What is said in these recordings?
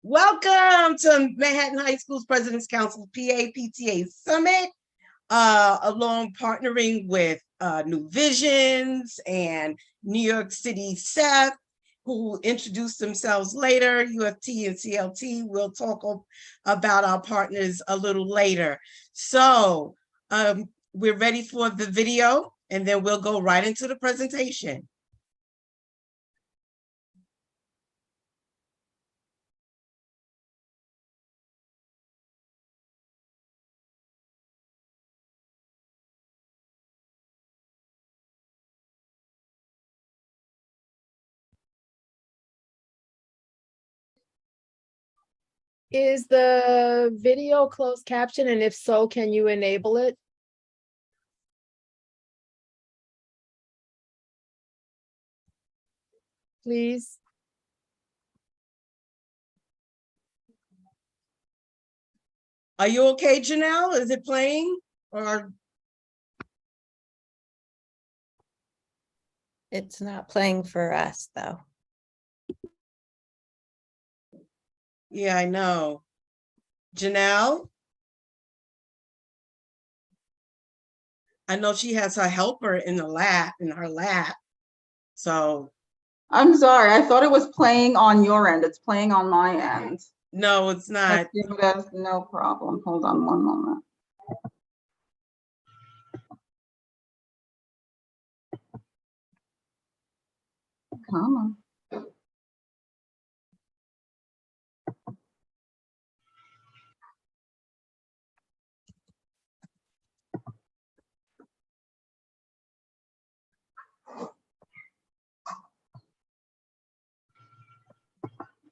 Welcome to Manhattan High School's President's Council PTA Summit, along partnering with New Visions and New York City SEF, who will introduce themselves later. UFT and CLT will talk about our partners a little later. So we're ready for the video, and then we'll go right into the presentation. Is the video closed caption, and if so, can you enable it? Please. Are you okay, Janelle? Is it playing? Or it's not playing for us, though. yeah, I know. Janelle? I know she has her helper in her lap. So I'm sorry, I thought it was playing on your end. It's playing on my end. no, it's not. No problem. Hold on one moment. Come on.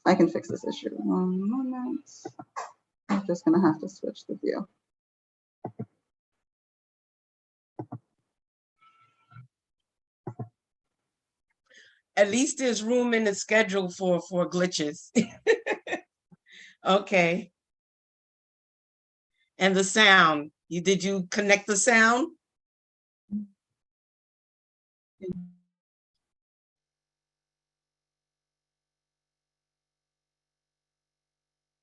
I can fix this issue. 1 moment. I'm just gonna have to switch the view. At least there's room in the schedule for glitches. Okay. And the sound. Did you connect the sound?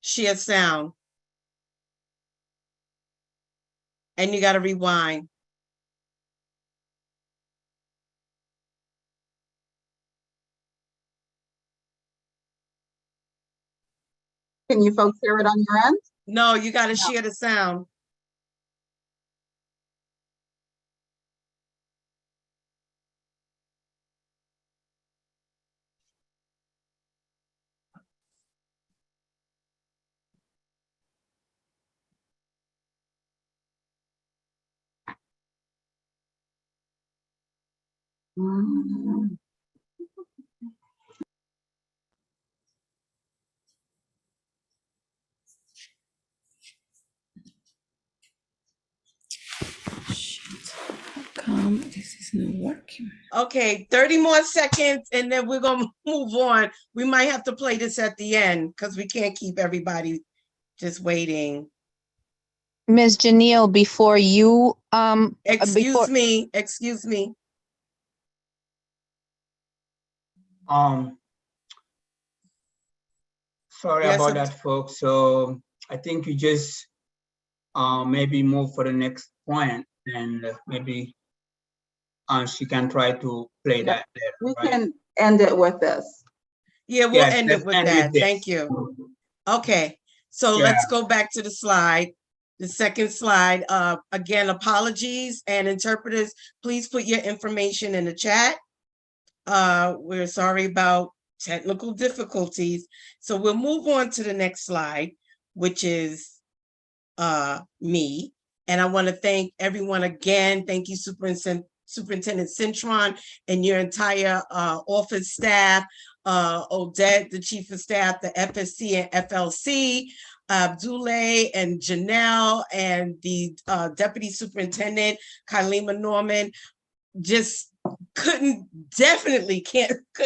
Share sound. And you got to rewind. Can you folks hear it on your end? No, you got to share the sound. This is not working. Okay, 30 more seconds and then we're going to move on. We might have to play this at the end because we can't keep everybody just Ms. Janelle, before you excuse me. Sorry Yes, about that, folks. So I think you just maybe move for the next point, and maybe she can try to play that later. We right? can end it with this. Yeah, we'll Yes, end let's it with end that. this. Thank you. Okay, so Yeah. let's go back to the slide. The second slide. Again, apologies, and interpreters, please put your information in the chat. We're sorry about technical difficulties. So we'll move on to the next slide, which is me. And I want to thank everyone again. Thank you, Superintendent Cintron and your entire office staff, Odette, the Chief of Staff, the FSC and FLC, Abdullah and Janelle, and the Deputy Superintendent, Kylima Norman. Just could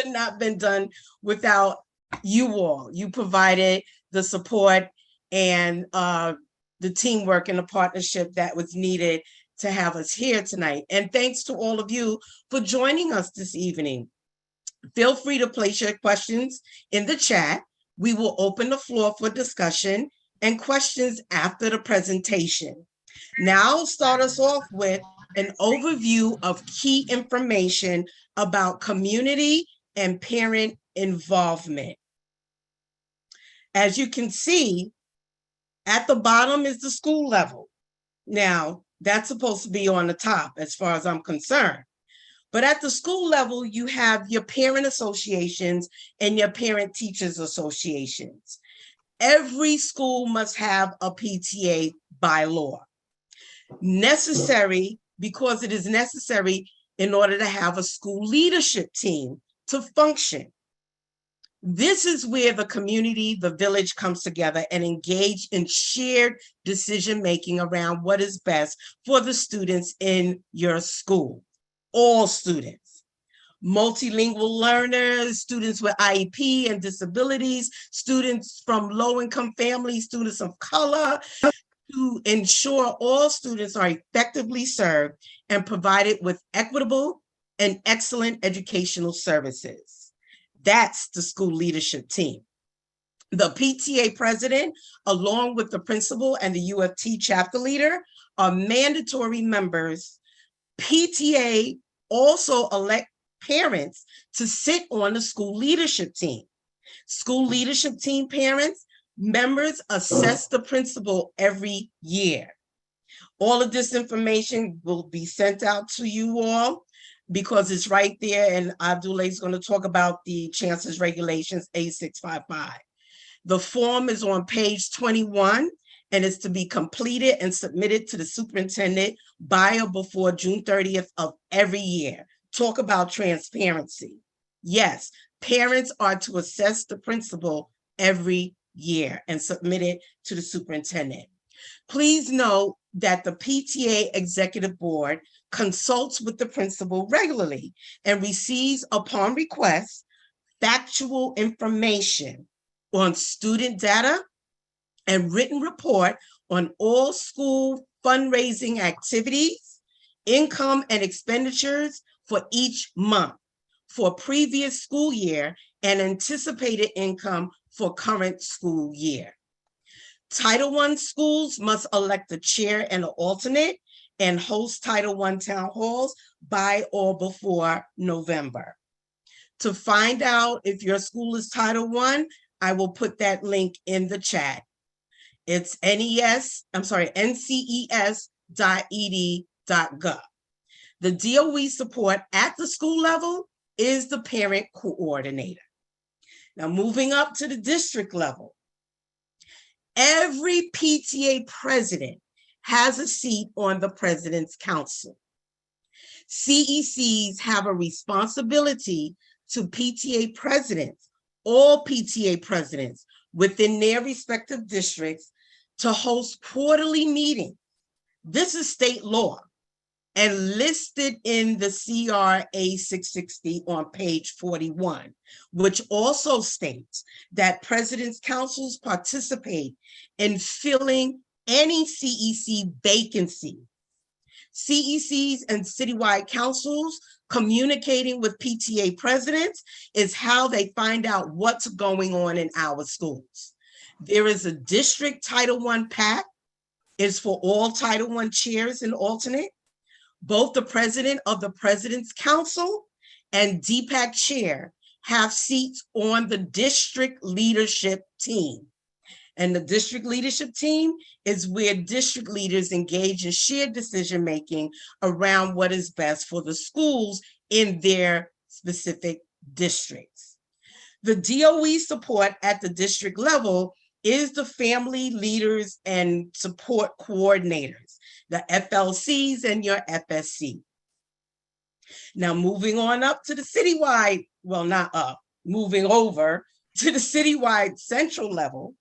not been done without you all. You provided the support and the teamwork and the partnership that was needed to have us here tonight. And thanks to all of you for joining us this evening. Feel free to place your questions in the chat. We will open the floor for discussion and questions after the presentation. Now I'll start us off with an overview of key information about community and parent involvement. As you can see, at the bottom is the school level. Now, that's supposed to be on the top as far as I'm concerned. But at the school level, you have your parent associations and your parent teachers associations. Every school must have a PTA by law. Necessary because it is necessary in order to have a school leadership team to function. This is where the community, the village comes together and engage in shared decision-making around what is best for the students in your school. All students, multilingual learners, students with IEP and disabilities, students from low-income families, students of color, to ensure all students are effectively served and provided with equitable and excellent educational services. That's the school leadership team. The PTA president, along with the principal and the UFT chapter leader, are mandatory members. PTA also elect parents to sit on the school leadership team. School leadership team parents, members assess the principal every year. All of this information will be sent out to you all because it's right there, and Abdullah is going to talk about the Chancellor's Regulations A655. The form is on page 21 and is to be completed and submitted to the superintendent by or before June 30th of every year. Talk about transparency. Yes, parents are to assess the principal every year and submit it to the superintendent. Please note that the PTA Executive Board consults with the principal regularly and receives, upon request, factual information on student data and written report on all school fundraising activities, income and expenditures for each month for previous school year and anticipated income for current school year. Title I schools must elect a chair and an alternate and host Title I town halls by or before November. To find out if your school is Title I will put that link in the chat. It's nces.ed.gov. The DOE support at the school level is the parent coordinator. Now, moving up to the district level, every PTA president has a seat on the President's Council. CECs have a responsibility to PTA presidents, all PTA presidents within their respective districts, to host quarterly meetings. This is state law and listed in the CRA 660 on page 41, which also states that President's Councils participate in filling any CEC vacancy. CECs and citywide councils communicating with PTA presidents is how they find out what's going on in our schools. There is a district Title I PAC, is for all Title I chairs and alternate. Both the president of the President's Council and DPAC chair have seats on the district leadership team. And the district leadership team is where district leaders engage in shared decision-making around what is best for the schools in their specific districts. The DOE support at the district level is the family leaders and support coordinators, the FLCs and your FSC. Now, moving on up to the citywide, well, not up, moving over to the citywide central level,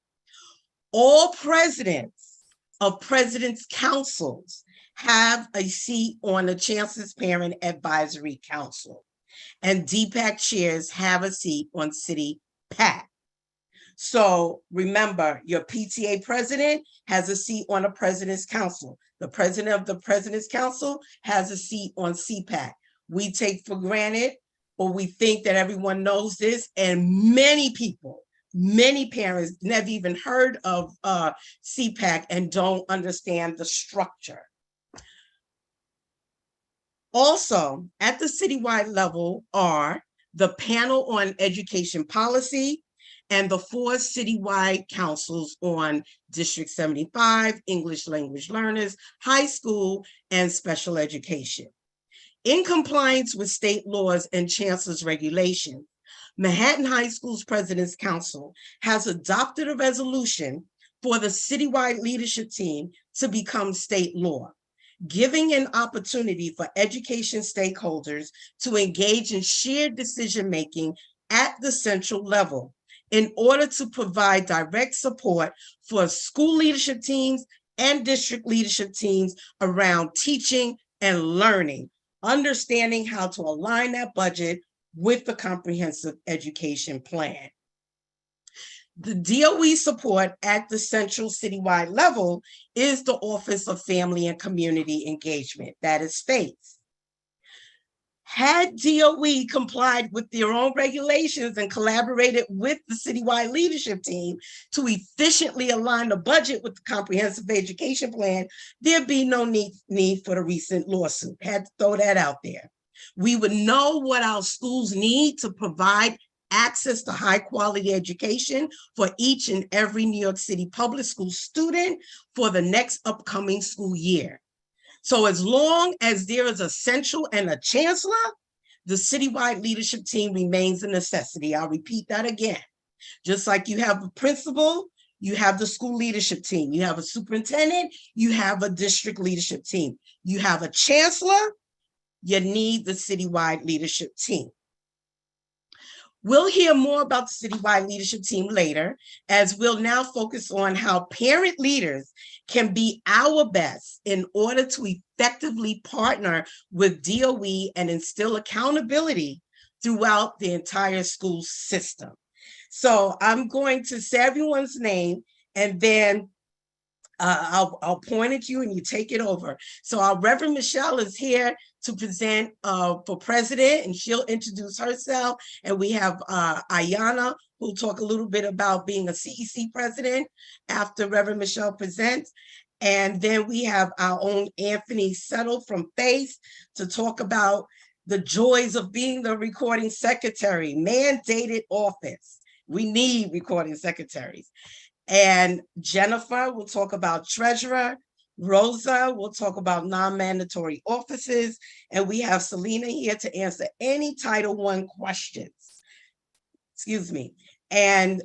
all presidents of President's Councils have a seat on the Chancellor's Parent Advisory Council, and DPAC chairs have a seat on City PAC. So remember, your PTA president has a seat on the President's Council. The president of the President's Council has a seat on CPAC. We take for granted, or we think that everyone knows this, and many people Many parents never even heard of CPAC and don't understand the structure. Also, at the citywide level are the panel on education policy and the 4 citywide councils on District 75, English language learners, high school, and special education. In compliance with state laws and chancellor's regulations, Manhattan High School's President's Council has adopted a resolution for the citywide leadership team to become state law, giving an opportunity for education stakeholders to engage in shared decision-making at the central level in order to provide direct support for school leadership teams and district leadership teams around teaching and learning, understanding how to align that budget with the comprehensive education plan. The DOE support at the central citywide level is the Office of Family and Community Engagement, that is FACE. Had DOE complied with their own regulations and collaborated with the citywide leadership team to efficiently align the budget with the comprehensive education plan, there'd be no need for the recent lawsuit. Had to throw that out there. We would know what our schools need to provide access to high quality education for each and every New York City public school student for the next upcoming school year. So as long as there is a central and a chancellor, the citywide leadership team remains a necessity. I'll repeat that again. Just like you have a principal, you have the school leadership team, you have a superintendent, you have a district leadership team, you have a chancellor, you need the citywide leadership team. We'll hear more about the citywide leadership team later, as we'll now focus on how parent leaders can be our best in order to effectively partner with DOE and instill accountability throughout the entire school system. So I'm going to say everyone's name, and then I'll point at you and you take it over. So our Reverend Michelle is here to present for president, and she'll introduce herself. And we have Ayana, who'll talk a little bit about being a CEC president after Reverend Michelle presents. And then we have our own Anthony Settle from FACE to talk about the joys of being the recording secretary, mandated office. We need recording secretaries. And Jennifer will talk about treasurer. Rosa will talk about non-mandatory offices. And we have Selena here to answer any Title I questions. Excuse me. And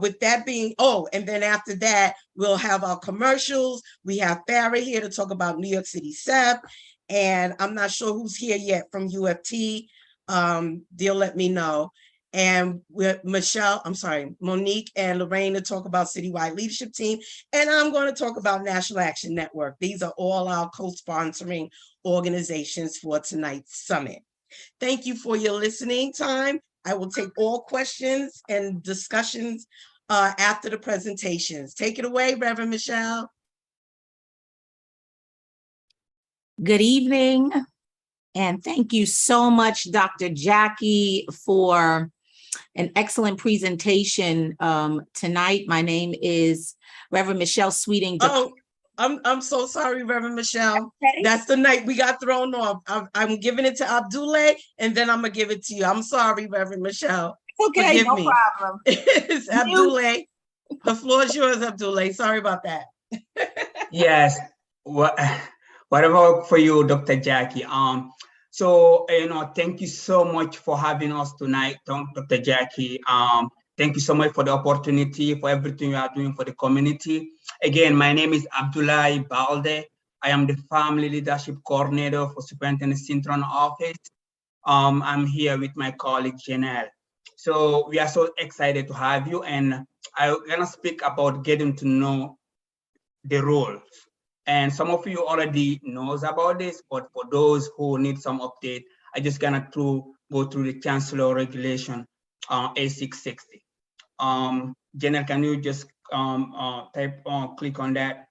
with that being, and then after that, we'll have our commercials. We have Farrah here to talk about New York City SEP. And I'm not sure who's here yet from UFT. They'll let me know. And with Monique and Lorraine to talk about citywide leadership team. And I'm going to talk about National Action Network. These are all our co-sponsoring organizations for tonight's summit. Thank you for your listening time. I will take all questions and discussions after the presentations. Take it away, Reverend Michelle. Good evening, and thank you so much, Dr. Jackie, for an excellent presentation tonight. My name is Reverend Michelle Sweeting. I'm so sorry, Reverend Michelle. Okay. That's the night we got thrown off. I'm giving it to Abdullah, and then I'm gonna give it to you. I'm sorry, Reverend Michelle. Okay, Forgive no me. problem. It's Abdullah. The floor is yours, Abdullah. Sorry about that. Yes. What about for you, Dr. Jackie? So, thank you so much for having us tonight, Dr. Jackie. Thank you so much for the opportunity, for everything you are doing for the community. Again, my name is Abdullah Balde. I am the Family Leadership Coordinator for Superintendent Cintron Office. I'm here with my colleague, Janelle. So we are so excited to have you, and I'm gonna speak about getting to know the roles. And some of you already knows about this, but for those who need some update, I just gonna go through the Chancellor Regulation A660. Janelle, can you just click on that?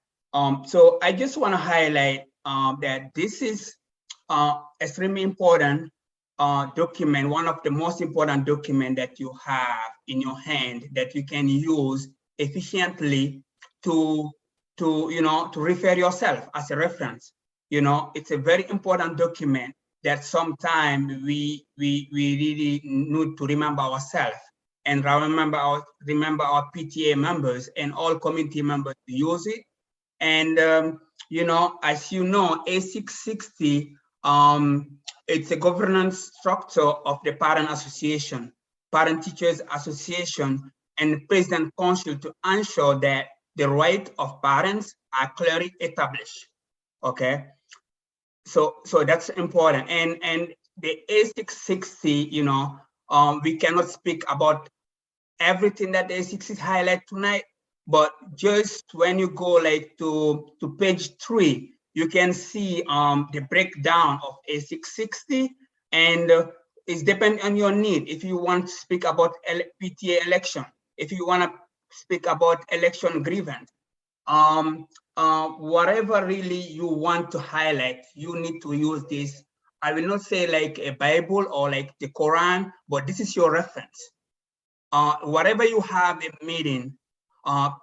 So I just wanna highlight that this is extremely important document, one of the most important document that you have in your hand that you can use efficiently to refer yourself as a reference. It's a very important document that sometimes we really need to remember ourselves and remember our PTA members and all community members to use it. And as you know, A660, it's a governance structure of the Parent Association, Parent Teachers Association, and President Council to ensure that the rights of parents are clearly established. Okay, so that's important. And the A660, we cannot speak about everything that the A660 highlight tonight, but just when you go like to page 3, you can see the breakdown of A660, and it's depending on your need. If you want to speak about PTA election, if you want to speak about election grievance, whatever really you want to highlight, you need to use this. I will not say like a Bible or like the Quran, but this is your reference. Whatever you have a meeting,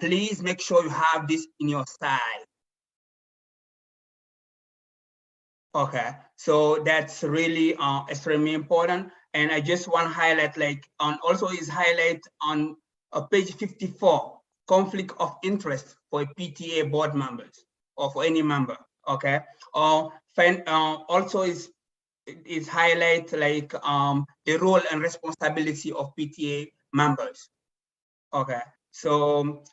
please make sure you have this in your side. Okay, so that's really extremely important. And I just want to highlight, also is highlight on page 54, conflict of interest for PTA board members or for any member. Okay, also is highlight the role and responsibility of PTA members. Okay, so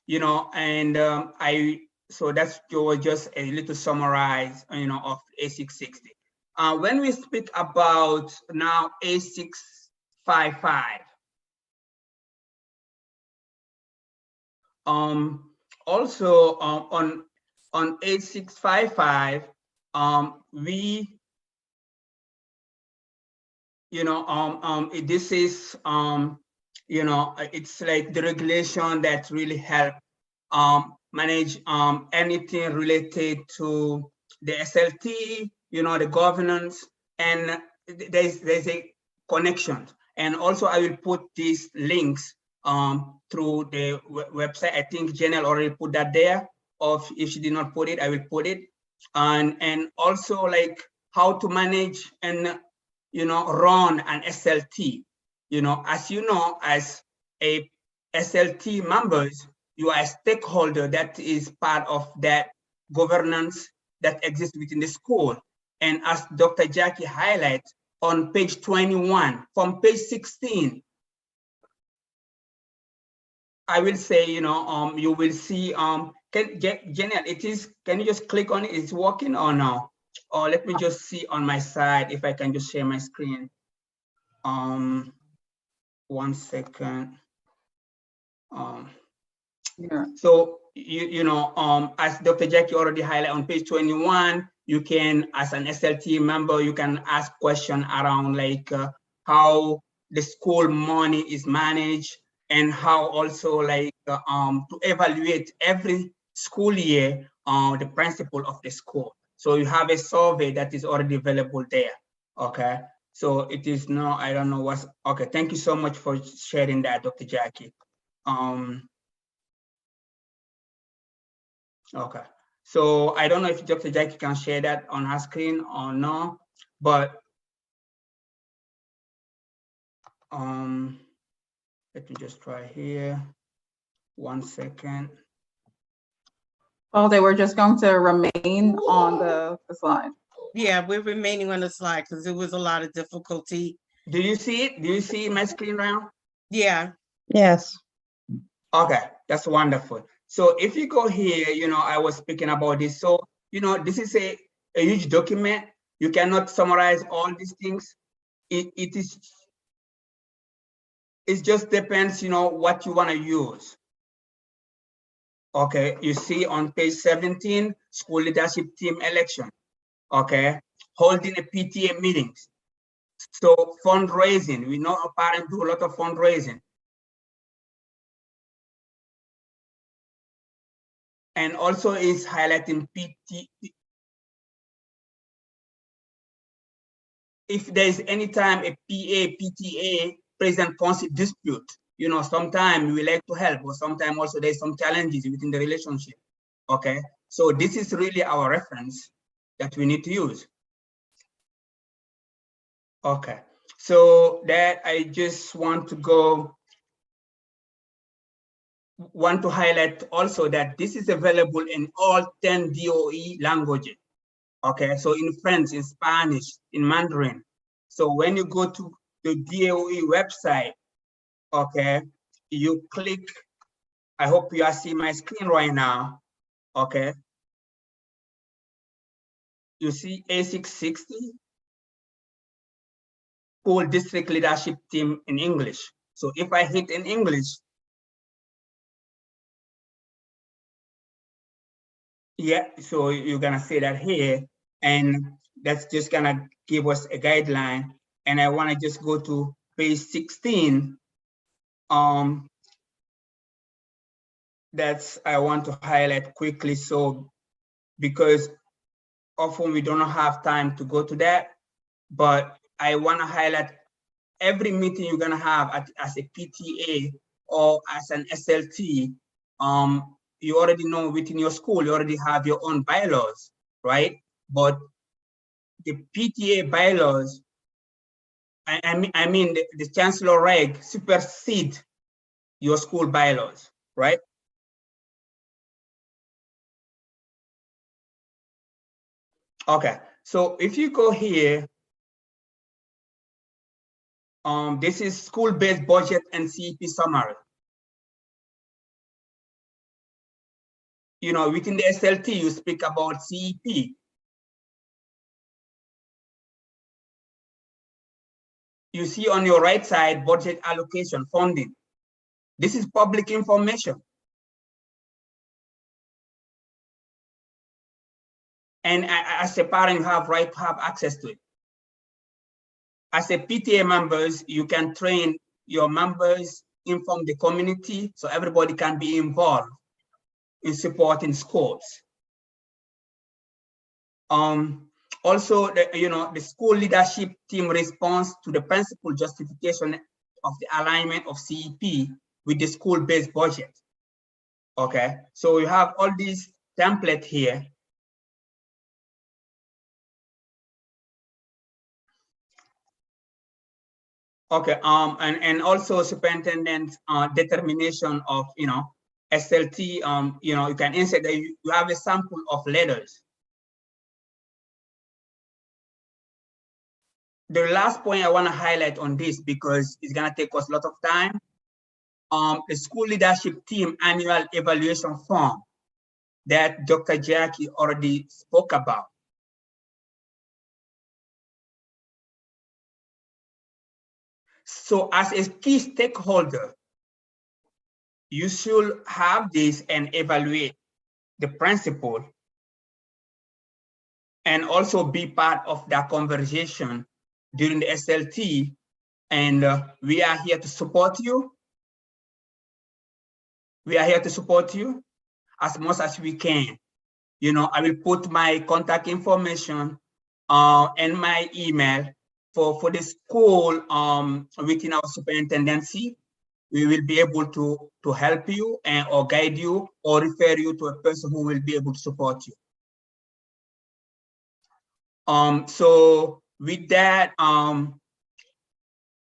so that's just a little summarize of A660. When we speak about now A655, also on A655, we this is it's like the regulation that really help manage anything related to the SLT, the governance, and there's a connection. And also I will put these links through the website. I think Janelle already put that there, or if she did not put it, I will put it. And also like how to manage and run an SLT. As as a SLT members, you are a stakeholder that is part of that governance that exists within the school. And as Dr. Jackie highlights on page 21, from page 16, I will say, you will see, Janelle, can you just click on it? It's working or no? Or let me just see on my side if I can just share my screen. 1 second. Yeah. So as Dr. Jackie already highlighted on page 21, you can, as an SLT member, you can ask questions around like how the school money is managed and how also like to evaluate every school year the principal of the school. So you have a survey that is already available there. Okay. So it is no, I don't know what's, okay. Thank you so much for sharing that, Dr. Jackie. Okay. So I don't know if Dr. Jackie can share that on her screen or no, but let me just try here. 1 second. Oh, they were just going to remain on the slide. Yeah, we're remaining on the slide because there was a lot of difficulty. Do you see it? Do you see my screen now? Yeah, Yes. Okay, that's wonderful. So if you go here, I was speaking about this. So, this is a huge document. You cannot summarize all these things. It just depends, what you want to use. Okay, you see on page 17, school leadership team election. Okay, holding a PTA meetings. So fundraising, we know our parents do a lot of fundraising. And also is highlighting if there is any time a PA, PTA, president-consul dispute, you know, sometimes we like to help, or sometimes also there's some challenges within the relationship. Okay, so this is really our reference that we need to use. Okay, so that I just want to highlight also that this is available in all 10 DOE languages. Okay, so in French, in Spanish, in Mandarin. So when you go to the DOE website, okay, you click, I hope you are seeing my screen right now, okay. You see A660, School District Leadership Team in English. So if I hit in English, yeah, so you're gonna see that here, and that's just gonna give us a guideline. And I wanna just go to page 16. That's I want to highlight quickly, so because often we don't have time to go to that, but I wanna highlight every meeting you're gonna have as a PTA or as an SLT. You already know within your school, you already have your own bylaws, right? But the PTA bylaws, I mean the chancellor reg supersede your school bylaws, right? Okay, so if you go here, this is school-based budget and CEP summary. You know, within the SLT, you speak about CEP. You see on your right side, budget allocation funding. This is public information. And as a parent, you have right to have access to it. As a PTA members, you can train your members, inform the community, so everybody can be involved in supporting schools. Also, the school leadership team responds to the principal justification of the alignment of CEP with the school-based budget. Okay, so you have all these templates here. Okay, and also superintendent determination of, SLT, you can insert that you have a sample of letters. The last point I want to highlight on this, because it's going to take us a lot of time, the school leadership team annual evaluation form that Dr. Jackie already spoke about. So as a key stakeholder, you should have this and evaluate the principal and also be part of that conversation during the SLT. And we are here to support you. We are here to support you as much as we can. I will put my contact information and my email for the school within our superintendency. We will be able to help you or guide you or refer you to a person who will be able to support you. So with that,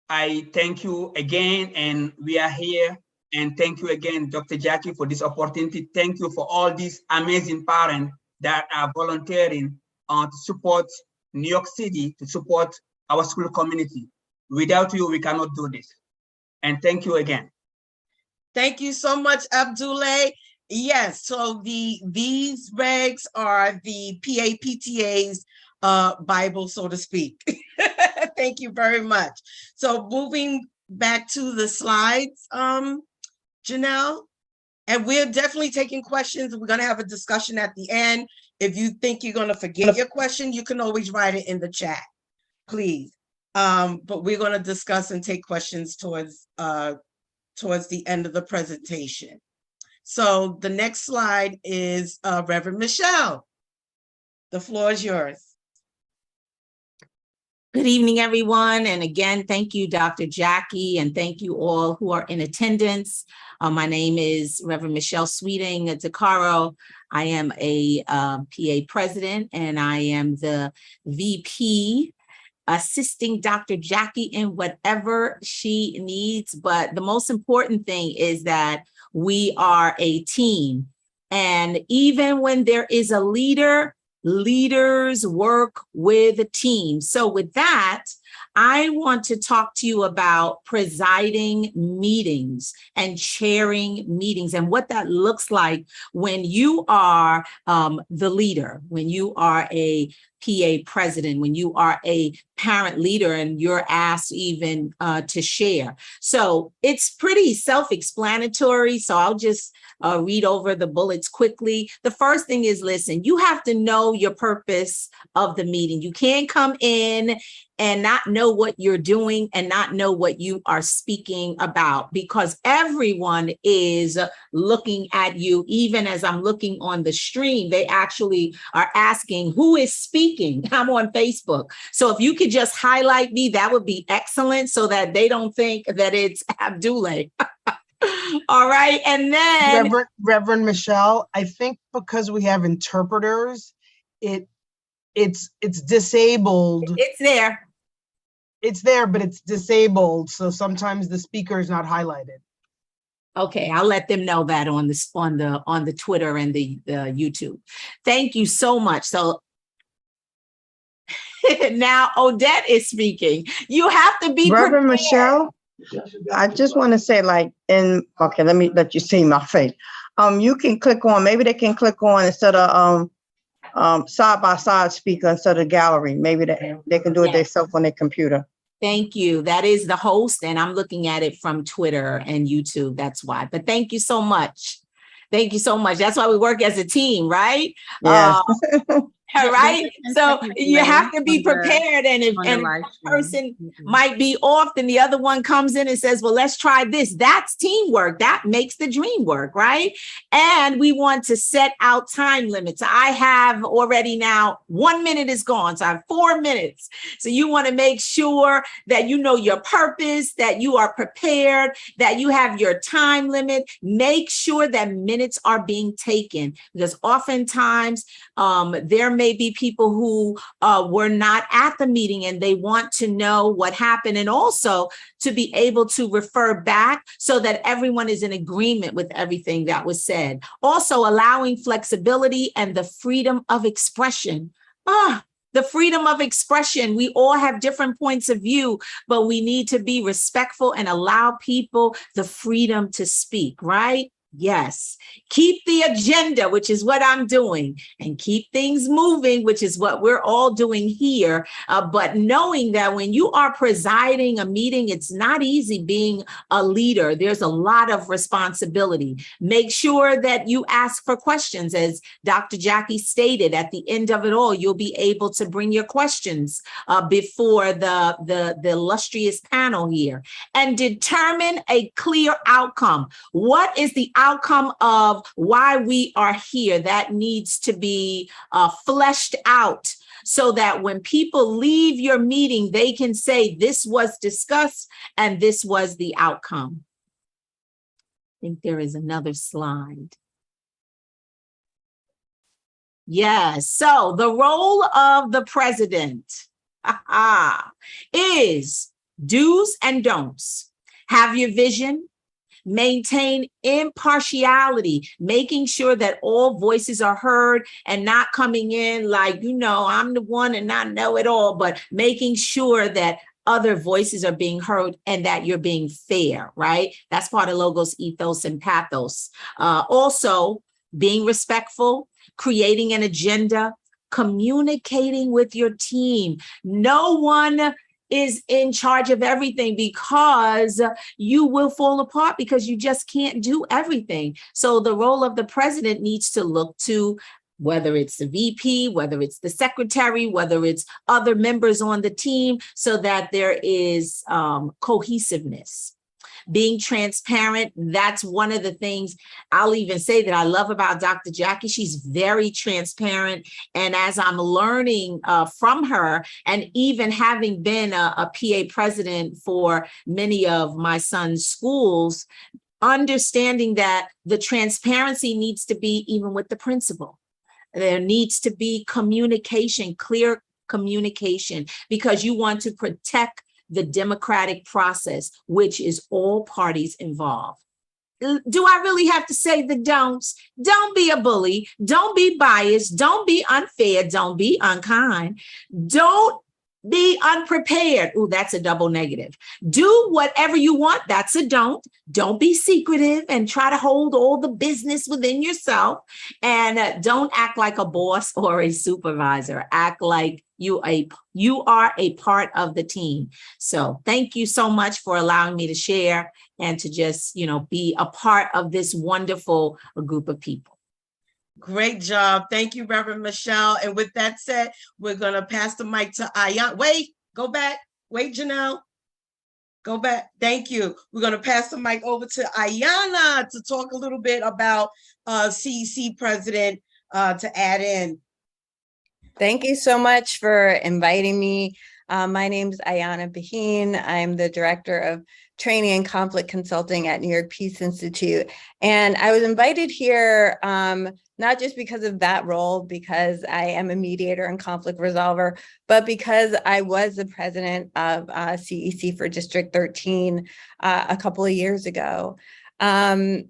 I thank you again, and we are here. And thank you again, Dr. Jackie, for this opportunity. Thank you for all these amazing parents that are volunteering to support New York City, to support our school community. Without you, we cannot do this. And thank you again. Thank you so much, Abdoulaye. Yes, so these regs are the PAPTA's Bible, so to speak. Thank you very much. So moving back to the slides, Janelle, and we're definitely taking questions. We're going to have a discussion at the end. If you think you're going to forget your question, you can always write it in the chat, please. But we're going to discuss and take questions towards the end of the presentation. So the next slide is Reverend Michelle. The floor is yours. Good evening, everyone. And again, thank you, Dr. Jackie, and thank you all who are in attendance. My name is Reverend Michelle Sweeting DeCaro. I am a PA president, and I am the VP assisting Dr. Jackie in whatever she needs. But the most important thing is that we are a team. And even when there is a leader, leaders work with a team. So with that, I want to talk to you about presiding meetings and chairing meetings and what that looks like when you are the leader, when you are a PA president, when you are a parent leader and you're asked even to share. So it's pretty self-explanatory. So I'll just read over the bullets quickly. The first thing is, listen, you have to know your purpose of the meeting. You can't come in and not know what you're doing and not know what you are speaking about, because everyone is looking at you. Even as I'm looking on the stream, they actually are asking who is speaking. I'm on Facebook. So if you could just highlight me, that would be excellent so that they don't think that it's Abdullah. All right. And then Reverend Michelle, I think because we have interpreters, it's disabled. it's there. It's there, but it's disabled. So sometimes the speaker is not highlighted. Okay, I'll let them know that on the Twitter and the YouTube. Thank you so much. So now Odette is speaking. You have to be Reverend prepared. Michelle, I just want to say, okay, let me let you see my face. You can click on, maybe they can click on instead of side by side speaker instead of gallery. Maybe they can do it themselves on their computer. Thank you. That is the host, and I'm looking at it from Twitter and YouTube. That's why. But thank you so much. Thank you so much. That's why we work as a team, right? Yes. Right. So you have to be prepared. And if one person might be off, then the other one comes in and says, well, let's try this. That's teamwork. That makes the dream work. Right. And we want to set out time limits. I have already now 1 minute is gone. So I have 4 minutes. So you want to make sure that you know your purpose, that you are prepared, that you have your time limit. Make sure that minutes are being taken, because oftentimes there may be people who were not at the meeting and they want to know what happened, and also to be able to refer back so that everyone is in agreement with everything that was said. Also allowing flexibility and the freedom of expression. The freedom of expression. We all have different points of view, but we need to be respectful and allow people the freedom to speak, right? Yes. Keep the agenda, which is what I'm doing, and keep things moving, which is what we're all doing here. But knowing that when you are presiding a meeting, it's not easy being a leader. There's a lot of responsibility. Make sure that you ask for questions. As Dr. Jackie stated, at the end of it all, you'll be able to bring your questions before the illustrious panel here, and determine a clear outcome. What is the outcome of why we are here? That needs to be fleshed out so that when people leave your meeting, they can say this was discussed and this was the outcome. I think there is another slide. Yes, so the role of the president is do's and don'ts. Have your vision. Maintain impartiality, making sure that all voices are heard and not coming in like, I'm the one and I know it all, but making sure that other voices are being heard and that you're being fair, right? That's part of Logos, Ethos, and Pathos. Also, being respectful, creating an agenda, communicating with your team. No one is in charge of everything, because you will fall apart because you just can't do everything. So the role of the president needs to look to whether it's the VP, whether it's the secretary, whether it's other members on the team, so that there is cohesiveness. being transparent. That's one of the things I'll even say that I love about Dr. Jackie. She's very transparent. And as I'm learning from her, and even having been a PA president for many of my son's schools, understanding that the transparency needs to be even with the principal. There needs to be communication, clear communication, because you want to protect the democratic process, which is all parties involved. Do I really have to say the don'ts? Don't be a bully. Don't be biased. Don't be unfair. Don't be unkind. Don't be unprepared. Ooh, that's a double negative. Do whatever you want. That's a don't. Don't be secretive and try to hold all the business within yourself. And don't act like a boss or a supervisor. Act like you are a part of the team. So thank you so much for allowing me to share and to just, be a part of this wonderful group of people. Great job. Thank you, Reverend Michelle. And with that said, we're going to pass the mic to Ayana. Wait, go back. Wait, Janelle. Go back. Thank you. We're going to pass the mic over to Ayana to talk a little bit about CEC president to add in. Thank you so much for inviting me. My name is Ayana Baheen. I'm the director of training and conflict consulting at New York Peace Institute. And I was invited here not just because of that role, because I am a mediator and conflict resolver, but because I was the president of CEC for District 13 a couple of years ago. And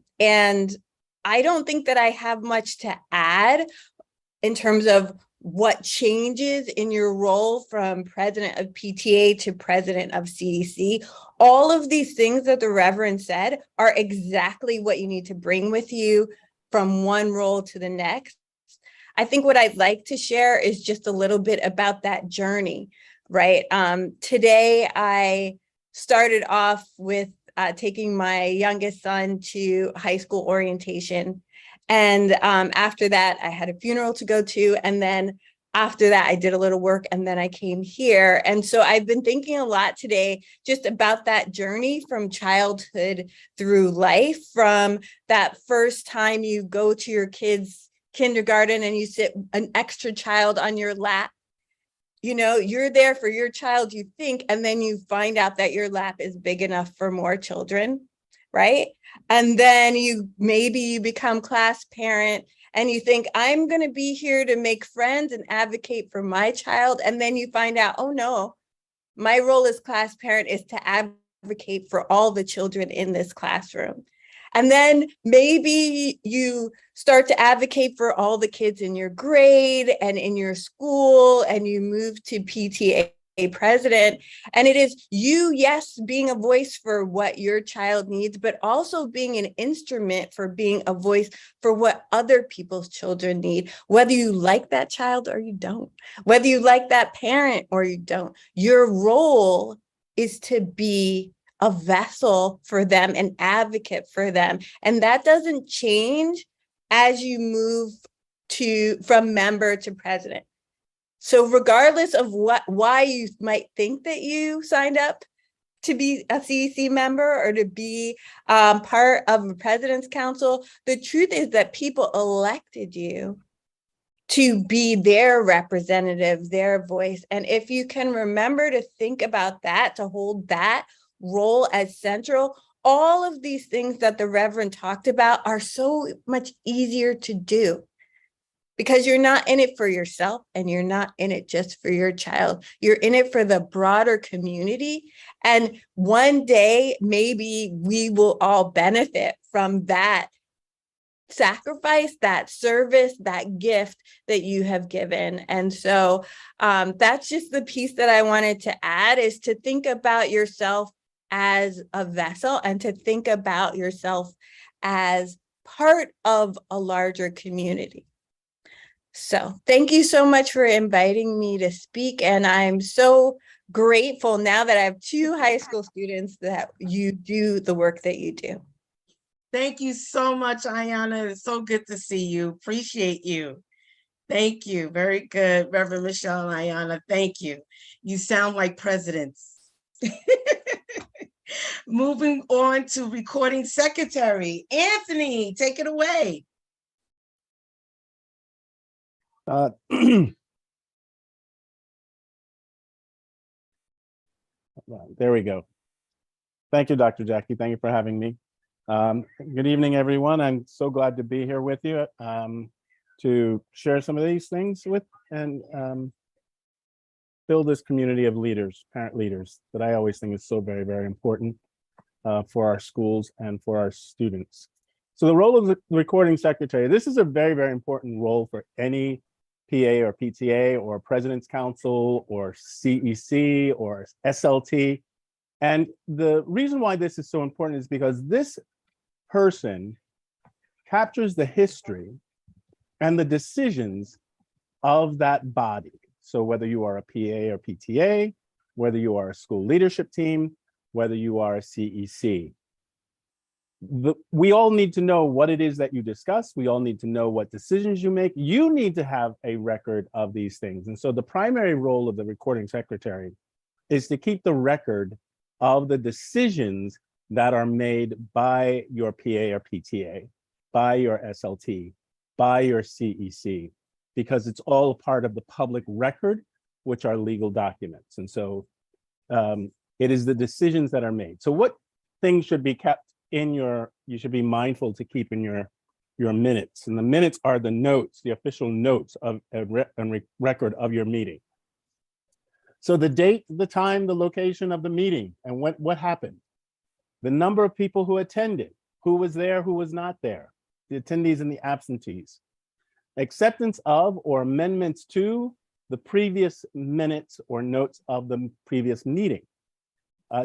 I don't think that I have much to add in terms of what changes in your role from president of PTA to president of CEC. All of these things that the Reverend said are exactly what you need to bring with you from one role to the next. I think what I'd like to share is just a little bit about that journey, right? Today, I started off with taking my youngest son to high school orientation. And after that, I had a funeral to go to. And then after that, I did a little work and then I came here. And so I've been thinking a lot today just about that journey from childhood through life, from that first time you go to your kid's kindergarten and you sit an extra child on your lap. You're there for your child, you think, and then you find out that your lap is big enough for more children, right? And then you become class parent and you think, I'm going to be here to make friends and advocate for my child. And then you find out, oh no, my role as class parent is to advocate for all the children in this classroom. And then maybe you start to advocate for all the kids in your grade and in your school, and you move to PTA president. And it is you, yes, being a voice for what your child needs, but also being an instrument for being a voice for what other people's children need, whether you like that child or you don't, whether you like that parent or you don't. Your role is to be a vessel for them, an advocate for them. And that doesn't change as you move from member to president. So regardless of why you might think that you signed up to be a CEC member or to be part of a president's council, the truth is that people elected you to be their representative, their voice. And if you can remember to think about that, to hold that role as central, all of these things that the Reverend talked about are so much easier to do. Because you're not in it for yourself and you're not in it just for your child. You're in it for the broader community. And one day, maybe we will all benefit from that sacrifice, that service, that gift that you have given. And so that's just the piece that I wanted to add, is to think about yourself as a vessel and to think about yourself as part of a larger community. So thank you so much for inviting me to speak. And I'm so grateful now that I have 2 high school students that you do the work that you do. Thank you so much, Ayana. It's so good to see you. Appreciate you. Thank you. Very good, Reverend Michelle and Ayana. Thank you. You sound like presidents. Moving on to recording secretary. Anthony, take it away. There we go. Thank you, Dr. Jackie. Thank you for having me. Good evening, everyone. I'm so glad to be here with you to share some of these things with and build this community of leaders, parent leaders, that I always think is so very, very important for our schools and for our students. So the role of the recording secretary, this is a very, very important role for any PA or PTA or President's Council or CEC or SLT. And the reason why this is so important is because this person captures the history and the decisions of that body. So whether you are a PA or PTA, whether you are a school leadership team, whether you are a CEC, we all need to know what it is that you discuss. We all need to know what decisions you make. You need to have a record of these things. And so the primary role of the recording secretary is to keep the record of the decisions that are made by your PA or PTA, by your SLT, by your CEC, because it's all part of the public record, which are legal documents. And so it is the decisions that are made. So what things should be kept in you should be mindful to keep in your minutes. And the minutes are the notes, the official notes of a record of your meeting. So the date, the time, the location of the meeting, and what happened, the number of people who attended, who was there, who was not there, the attendees and the absentees, acceptance of or amendments to the previous minutes or notes of the previous meeting.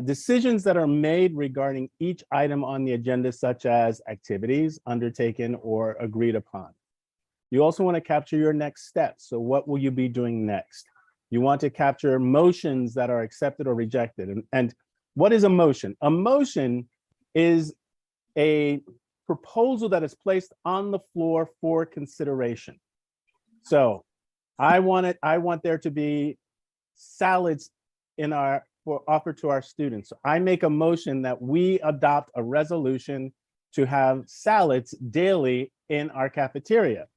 Decisions that are made regarding each item on the agenda, such as activities undertaken or agreed upon. You also want to capture your next steps. So what will you be doing next? You want to capture motions that are accepted or rejected. And what is a motion? A motion is a proposal that is placed on the floor for consideration. So I want there to be salads offered to our students. So I make a motion that we adopt a resolution to have salads daily in our cafeteria.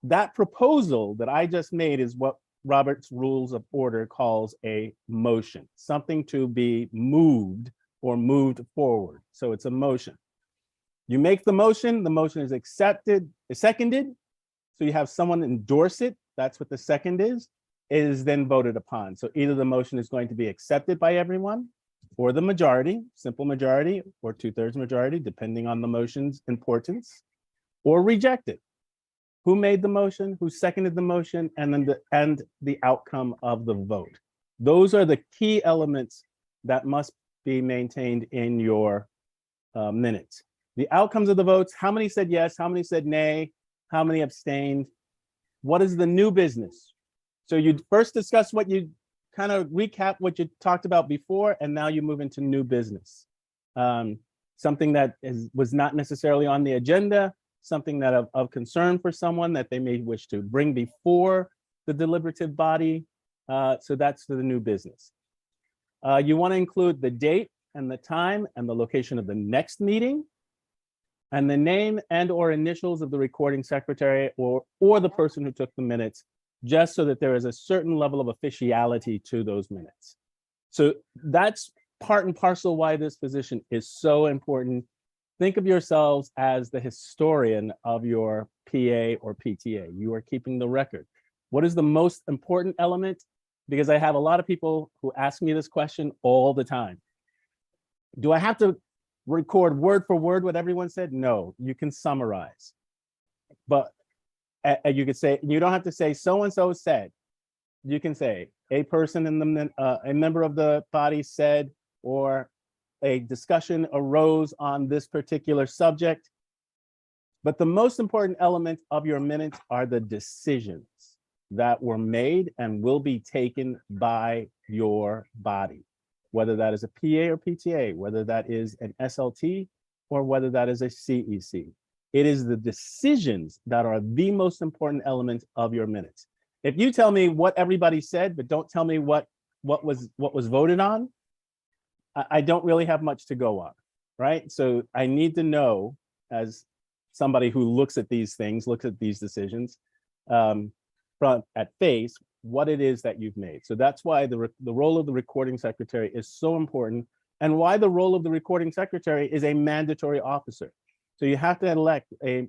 That proposal that I just made is what Robert's Rules of Order calls a motion, something to be moved or moved forward. So it's a motion. You make the motion is accepted, is seconded. So you have someone endorse it. That's what the second is. It is then voted upon. So either the motion is going to be accepted by everyone or the majority, simple majority or 2/3 majority, depending on the motion's importance, or rejected. Who made the motion, who seconded the motion, and then the outcome of the vote. Those are the key elements that must be maintained in your minutes. The outcomes of the votes, how many said yes, how many said nay, how many abstained, what is the new business? So you first discuss what you kind of recap what you talked about before, and now you move into new business. Something that was not necessarily on the agenda, something that of concern for someone that they may wish to bring before the deliberative body. So that's the new business. You want to include the date and the time and the location of the next meeting, and the name and or initials of the recording secretary or the person who took the minutes, just so that there is a certain level of officiality to those minutes. So that's part and parcel why this position is so important. Think of yourselves as the historian of your PA or PTA. You are keeping the record. What is the most important element? Because I have a lot of people who ask me this question all the time. Do I have to record word for word what everyone said? No, you can summarize. But you could say, you don't have to say so-and-so said. You can say a person in a member of the body said, or a discussion arose on this particular subject. But the most important element of your minutes are the decisions that were made and will be taken by your body, whether that is a PA or PTA, whether that is an SLT, or whether that is a CEC. It is the decisions that are the most important element of your minutes. If you tell me what everybody said, but don't tell me what was voted on, I don't really have much to go on, right? So I need to know, as somebody who looks at these things, looks at these decisions from at face, what it is that you've made. So that's why the role of the recording secretary is so important, and why the role of the recording secretary is a mandatory officer. So you have to elect a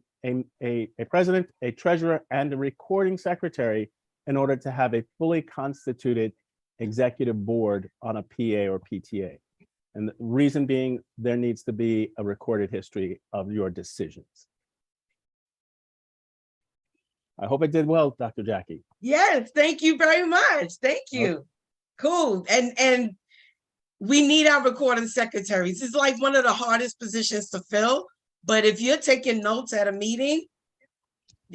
president, a treasurer, and a recording secretary in order to have a fully constituted executive board on a PA or PTA. And the reason being, there needs to be a recorded history of your decisions. I hope I did well, Dr. Jackie. Yes, thank you very much. Thank you. Cool. And we need our recording secretaries. It's like one of the hardest positions to fill. But if you're taking notes at a meeting,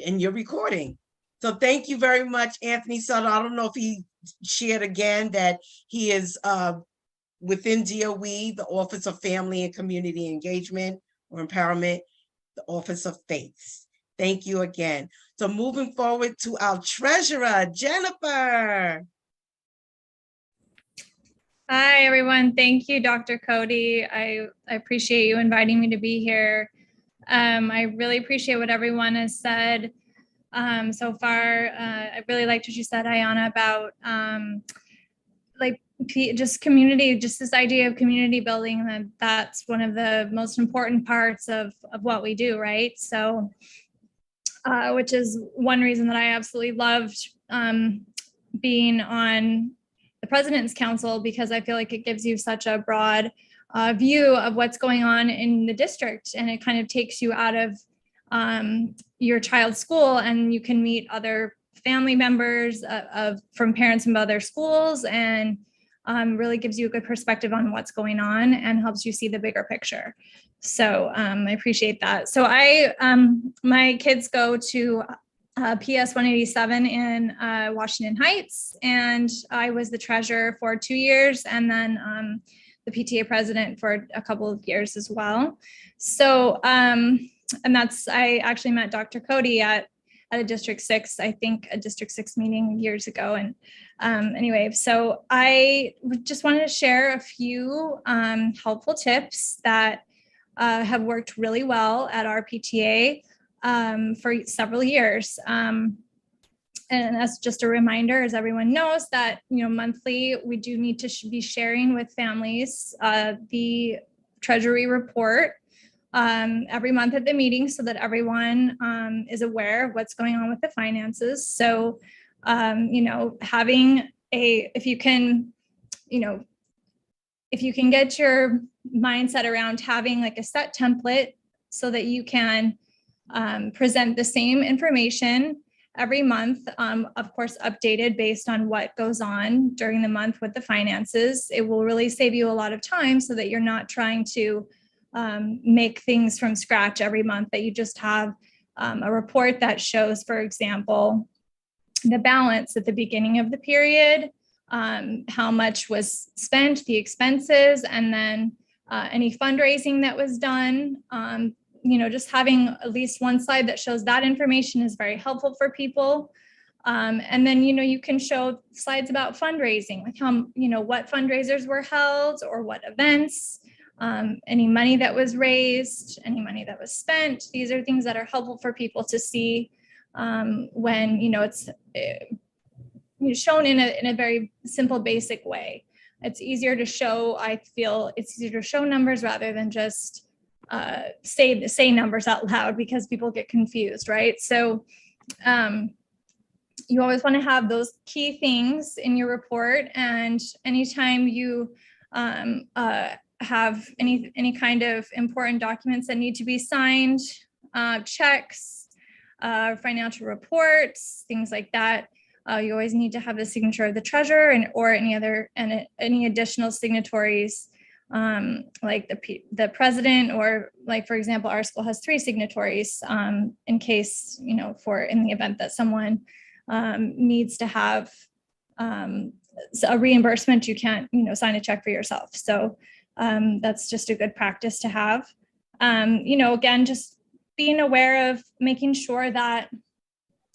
and you're recording. So thank you very much, Anthony Sutter. I don't know if he shared again that he is within DOE, the Office of Family and Community Engagement or Empowerment, the Office of Faiths. Thank you again. So moving forward to our treasurer, Jennifer. Hi, everyone. Thank you, Dr. Cody. I appreciate you inviting me to be here. I really appreciate what everyone has said so far. I really liked what you said, Ayana, about just community, just this idea of community building, and that's one of the most important parts of what we do, right? So, which is one reason that I absolutely loved being on the President's Council, because I feel like it gives you such a broad view of what's going on in the district, and it kind of takes you out of your child's school, and you can meet other family members from parents from other schools, and really gives you a good perspective on what's going on and helps you see the bigger picture. So I appreciate that. So my kids go to PS 187 in Washington Heights, and I was the treasurer for 2 years, and then the PTA president for a couple of years as well. So, and I actually met Dr. Cody at a District 6, I think a District 6 meeting years ago. And anyway, so I just wanted to share a few helpful tips that have worked really well at our PTA for several years. And that's just a reminder, as everyone knows, that monthly we do need to be sharing with families the Treasury report every month at the meeting, so that everyone is aware of what's going on with the finances. So having if you can get your mindset around having like a set template so that you can present the same information every month, of course, updated based on what goes on during the month with the finances. It will really save you a lot of time, so that you're not trying to make things from scratch every month, that you just have a report that shows, for example, the balance at the beginning of the period, how much was spent, the expenses, and then any fundraising that was done. Just having at least one slide that shows that information is very helpful for people. And then, you can show slides about fundraising, like how, what fundraisers were held or what events, any money that was raised, any money that was spent. These are things that are helpful for people to see when, it's shown in a very simple, basic way. It's easier to show, I feel it's easier to show numbers rather than just say numbers out loud, because people get confused, right? So you always want to have those key things in your report, and anytime you have any kind of important documents that need to be signed, checks, financial reports, things like that, you always need to have the signature of the treasurer or any additional signatories, like the president, or like, for example, our school has 3 signatories in case, in the event that someone needs to have a reimbursement, you can't, sign a check for yourself. So that's just a good practice to have. Again, just being aware of making sure that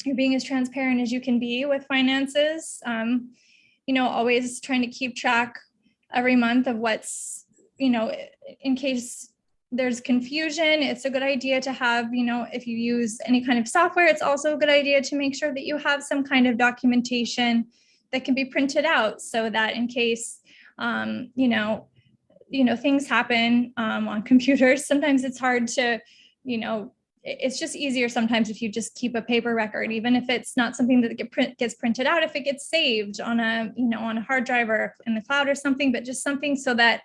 you're being as transparent as you can be with finances. Always trying to keep track every month of what's in case there's confusion, it's a good idea to have, if you use any kind of software, it's also a good idea to make sure that you have some kind of documentation that can be printed out so that in case, things happen on computers. Sometimes it's hard to, it's just easier sometimes if you just keep a paper record, even if it's not something that gets printed out, if it gets saved on a hard drive or in the cloud or something, but just something so that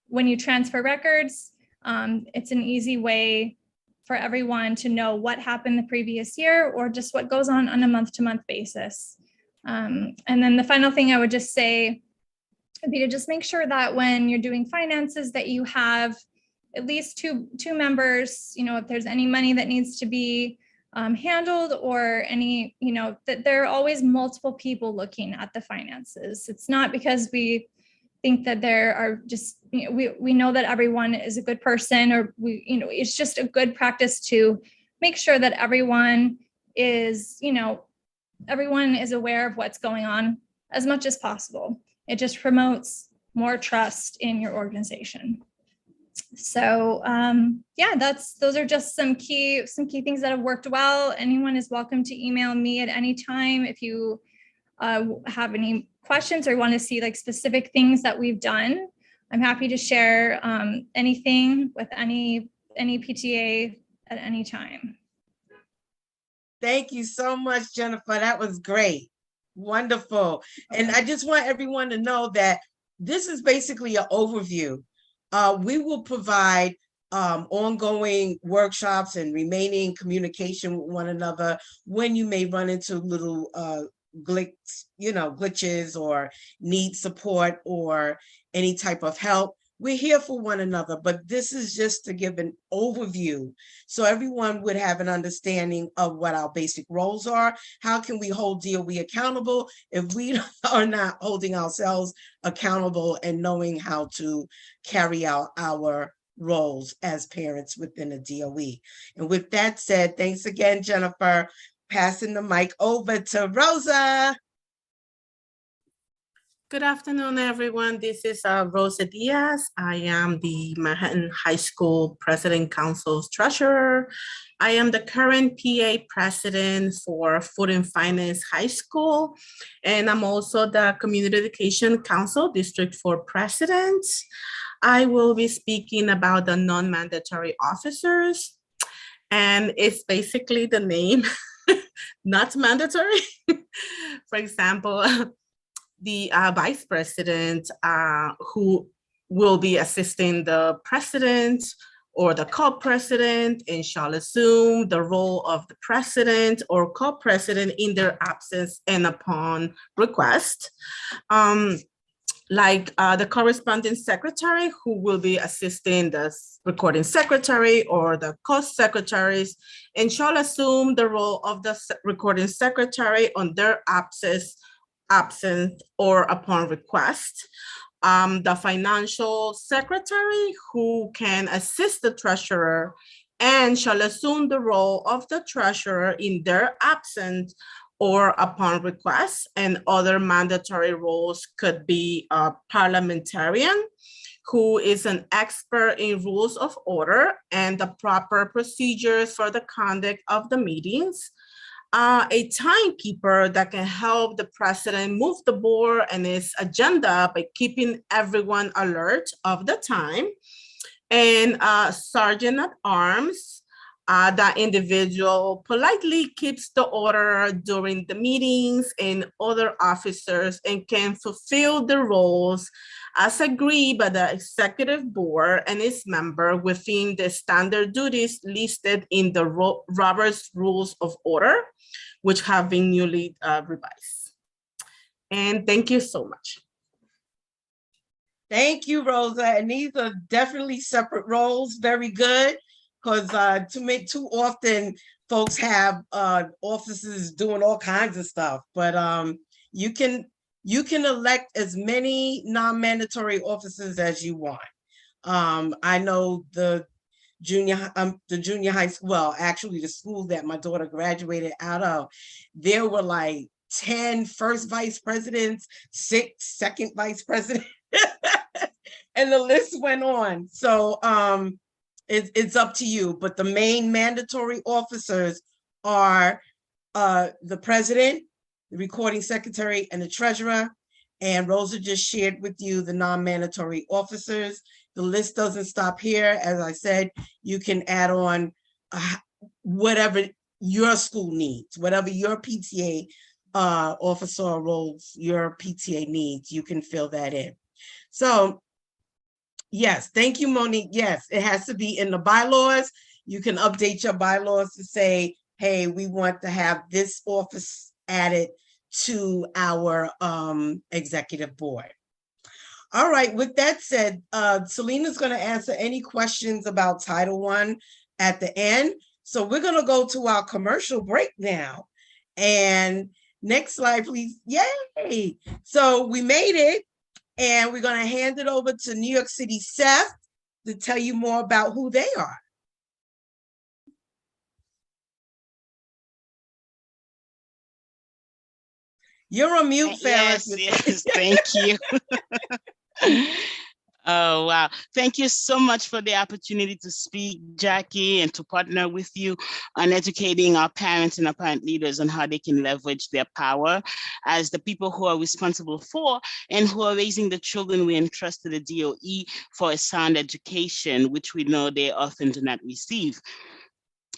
when you transfer records, it's an easy way for everyone to know what happened the previous year or just what goes on a month-to-month basis. And then the final thing I would just say would be to just make sure that when you're doing finances that you have at least two members, if there's any money that needs to be handled or any, that there are always multiple people looking at the finances. It's not because we think that there are just, we know that everyone is a good person or it's just a good practice to make sure that everyone is aware of what's going on as much as possible. It just promotes more trust in your organization. So those are just some key things that have worked well. Anyone is welcome to email me at any time if you have any questions or want to see like specific things that we've done. I'm happy to share anything with any PTA at any time. Thank you so much, Jennifer. That was great. Wonderful. And I just want everyone to know that this is basically an overview. We will provide ongoing workshops and remaining communication with one another when you may run into little glitches or need support or any type of help. We're here for one another, but this is just to give an overview so everyone would have an understanding of what our basic roles are. How can we hold DOE accountable if we are not holding ourselves accountable and knowing how to carry out our roles as parents within a DOE? And with that said, thanks again, Jennifer. Passing the mic over to Rosa. Good afternoon, everyone. This is Rosa Diaz. I am the Manhattan High School President Council's treasurer. I am the current PA president for Food and Finance High School, and I'm also the Community Education Council District 4 president. I will be speaking about the non-mandatory officers, and it's basically the name, not mandatory. For example, the vice president who will be assisting the president or the co-president and shall assume the role of the president or co-president in their absence and upon request. Like the corresponding secretary who will be assisting the recording secretary or the co-secretaries and shall assume the role of the recording secretary on their absence or upon request. The financial secretary who can assist the treasurer and shall assume the role of the treasurer in their absence or upon request, and other mandatory roles could be a parliamentarian who is an expert in rules of order and the proper procedures for the conduct of the meetings. A timekeeper that can help the president move the board and its agenda by keeping everyone alert of the time, and sergeant at arms. That individual politely keeps the order during the meetings and other officers and can fulfill the roles as agreed by the executive board and its member within the standard duties listed in the Robert's Rules of Order, which have been newly revised. And thank you so much. Thank you, Rosa. And these are definitely separate roles. Very good. Because too often folks have offices doing all kinds of stuff, but you can elect as many non-mandatory officers as you want. I know the junior high school, well, actually the school that my daughter graduated out of, there were like 10 first vice presidents, 6 second vice presidents. And the list went on. So it's up to you. But the main mandatory officers are the president, the recording secretary, and the treasurer. And Rosa just shared with you the non-mandatory officers. The list doesn't stop here. As I said, you can add on whatever your school needs, whatever your PTA officer or roles your PTA needs, you can fill that in. So yes, thank you, Monique. Yes, it has to be in the bylaws. You can update your bylaws to say, hey, we want to have this office added to our executive board. All right, with that said, Selena's going to answer any questions about Title I at the end. So we're going to go to our commercial break now. And next slide, please. Yay! So we made it, and we're going to hand it over to New York City Seth to tell you more about who they are. You're on mute, Farrah. Yes, thank you. Oh, wow. Thank you so much for the opportunity to speak, Jackie, and to partner with you on educating our parents and our parent leaders on how they can leverage their power as the people who are responsible for and who are raising the children we entrust to the DOE for a sound education, which we know they often do not receive.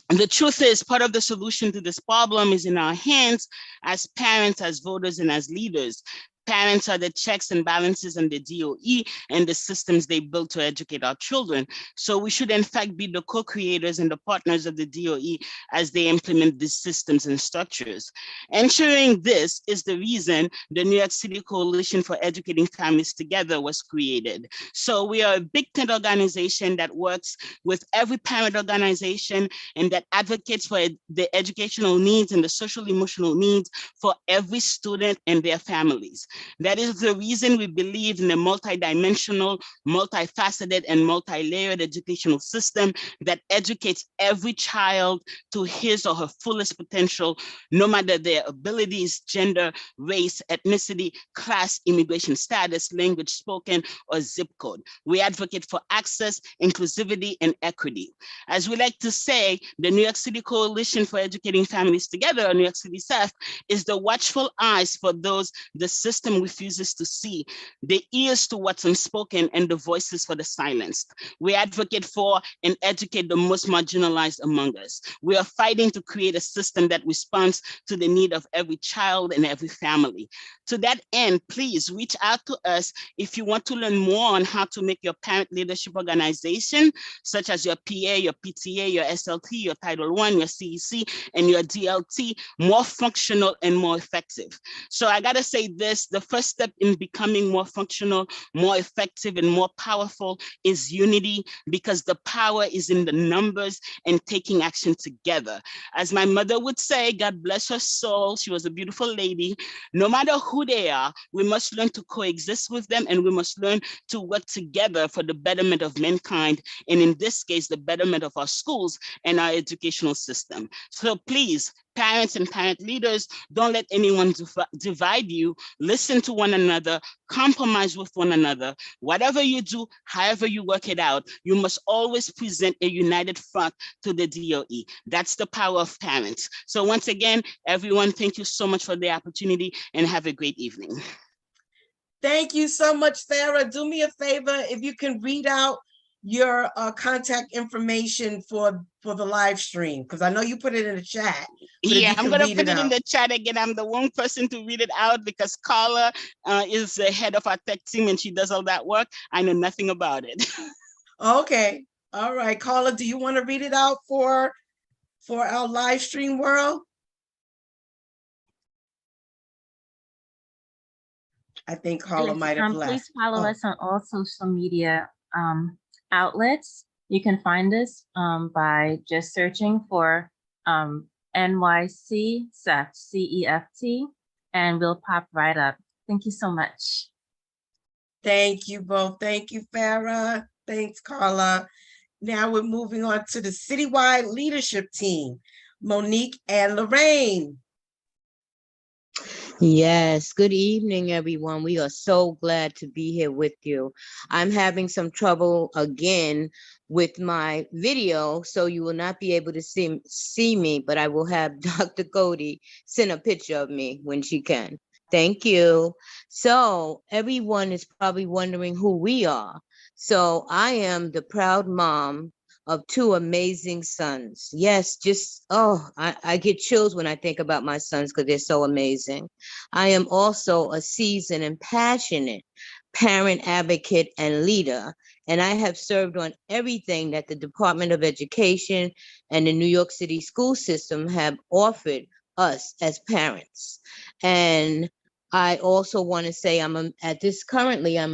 And the truth is, part of the solution to this problem is in our hands as parents, as voters, and as leaders. Parents are the checks and balances on the DOE and the systems they build to educate our children. So we should in fact be the co-creators and the partners of the DOE as they implement these systems and structures. Ensuring this is the reason the New York City Coalition for Educating Families Together was created. So we are a big tent organization that works with every parent organization and that advocates for the educational needs and the social emotional needs for every student and their families. That is the reason we believe in a multidimensional, multifaceted, and multi-layered educational system that educates every child to his or her fullest potential, no matter their abilities, gender, race, ethnicity, class, immigration status, language spoken, or zip code. We advocate for access, inclusivity, and equity. As we like to say, the New York City Coalition for Educating Families Together, or New York City SEF, is the watchful eyes for those the system refuses to see, the ears to what's unspoken, and the voices for the silenced. We advocate for and educate the most marginalized among us. We are fighting to create a system that responds to the need of every child and every family. To that end, please reach out to us if you want to learn more on how to make your parent leadership organization, such as your PA, your PTA, your SLT, your Title I, your CEC, and your DLT, more functional and more effective. So I gotta say this, the first step in becoming more functional, more effective, and more powerful is unity, because the power is in the numbers and taking action together. As my mother would say, God bless her soul, she was a beautiful lady, no matter who they are, we must learn to coexist with them, and we must learn to work together for the betterment of mankind, and in this case, the betterment of our schools and our educational system. So please, parents and parent leaders, don't let anyone divide you. Listen to one another, compromise with one another. Whatever you do, however you work it out, you must always present a united front to the DOE. That's the power of parents. So once again, everyone, thank you so much for the opportunity and have a great evening. Thank you so much, Farrah. Do me a favor, if you can read out your contact information for the live stream, because I know you put it in the chat. Yeah, I'm gonna put it in the chat again. I'm the one person to read it out because Carla is the head of our tech team and she does all that work. I know nothing about it. Okay, all right, Carla, do you want to read it out for our live stream world? I think Carla might have left. Please follow us on all social media outlets. You can find us by just searching for NYC CEFT, CEFT, and we'll pop right up. Thank you so much. Thank you both. Thank you, Farrah. Thanks, Carla. Now we're moving on to the citywide leadership team, Monique and Lorraine. Yes, good evening, everyone. We are so glad to be here with you. I'm having some trouble again with my video, so you will not be able to see me, but I will have Dr. Cody send a picture of me when she can. Thank you. So everyone is probably wondering who we are. So I am the proud mom of two amazing sons. Yes, I get chills when I think about my sons because they're so amazing. I am also a seasoned and passionate parent advocate and leader, and I have served on everything that the Department of Education and the New York City school system have offered us as parents. And I also want to say I'm a